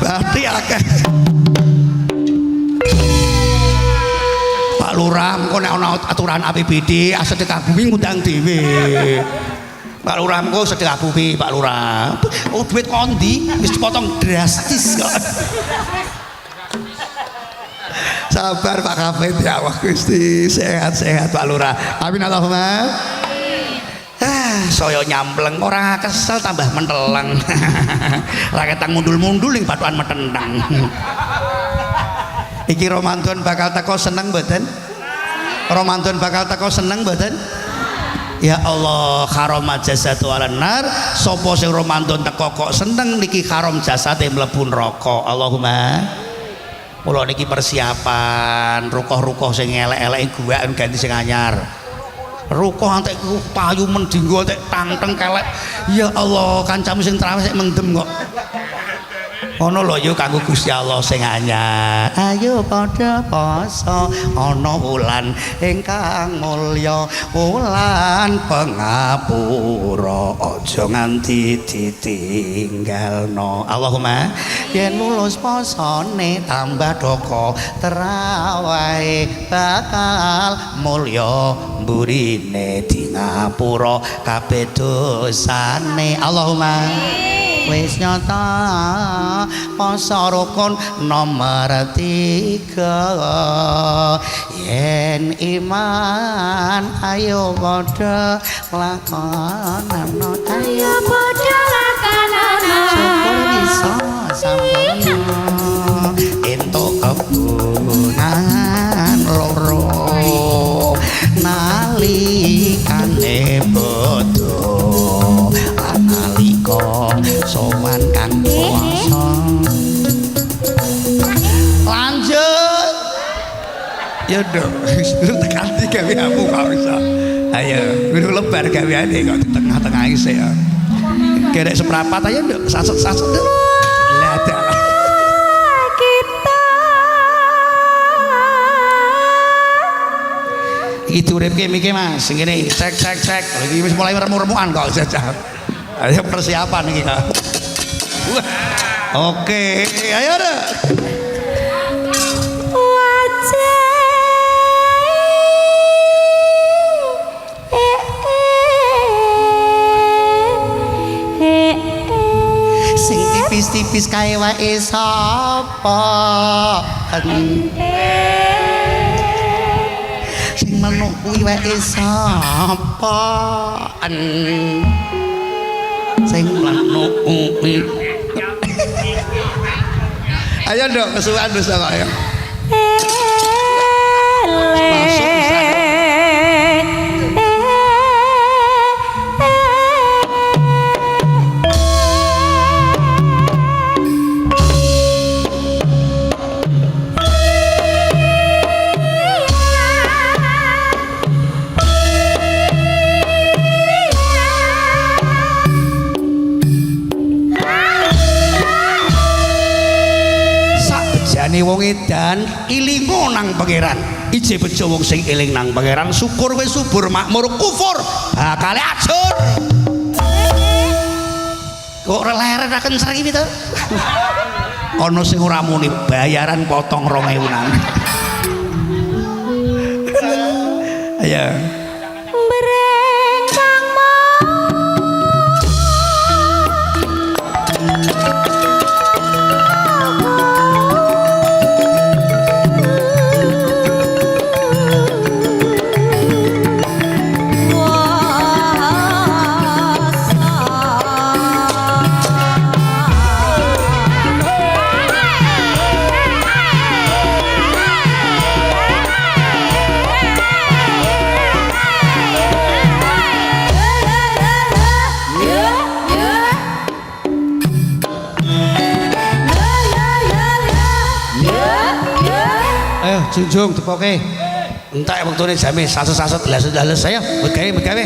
berarti akeh Pak Lurah engko nek ana aturan APBD sedekah bumi ngundang dhewe Pak Lurah engko sedekah bumi Pak Lurah oh duit kondi wis dipotong drastis kok sabar Pak Kafet ya Allah Gusti sehat-sehat Pak Lurah amin Allahumma saya nyampleng ora kesel tambah menteleng. Lah ketang mundul-mundul ning batukan metentang. Iki Ramadan bakal teko seneng mboten? Ramadan bakal teko seneng mboten? Ya Allah, haram jasatu alan nar. Sapa sing Ramadan teko kok seneng niki haram jasate mlebu neraka. Allahumma. Mula niki persiapan rukoh-rukoh sing elek-elek gua ganti sing anyar. Rukoh antek payu mendinggo antek tangteng kelek. Ya Allah, kancamu sing traweh sik mendem kok. Ono lho yo kanggo Gusti Allah sing anyar. Ayo padha poso ana wulan ingkang mulya, wulan pangapura aja nganti ditinggalno. Allahumma yen lulus posone tambah doko terawahe bakal mulya mburine di ngapura kabeh dosane. Allahumma wis nyata poso rukun nomor 3 yen iman ayo padha lakonana Ayo padha lakonana syukur bisa sampurna entuk kebunan loro nalikane bodho analika sowan kang puasa. Lanjut ya dong tekan tiga kamu gak usah. Ayo dulu lebar gaweane kok di tengah-tengah isih ya gerek seprapat aja dong saset-saset dong lada kita itu uripke mikir mas ngene cek lagi wis mulai remuk-remukan kok jajal. Ayo persiapan iki kak. Oke ayo deh. Sing tipis-tipis kae wae sapa? Sing menuk kuwi wae sapa? Sing menuk kuwi. Ayo dong kesukaan dosa kok ya. Masuk bisa dong. Wong edan ilingo nang pangeran ije bejo wong sing eling nang pangeran syukur wis subur makmur kufur bakal ajur kok releret-reken sriki to ana sing ora muni bayaran potong 2000 nang ayo Junjung tepoke entek wektune jame saset-saset lales-lales saya begawe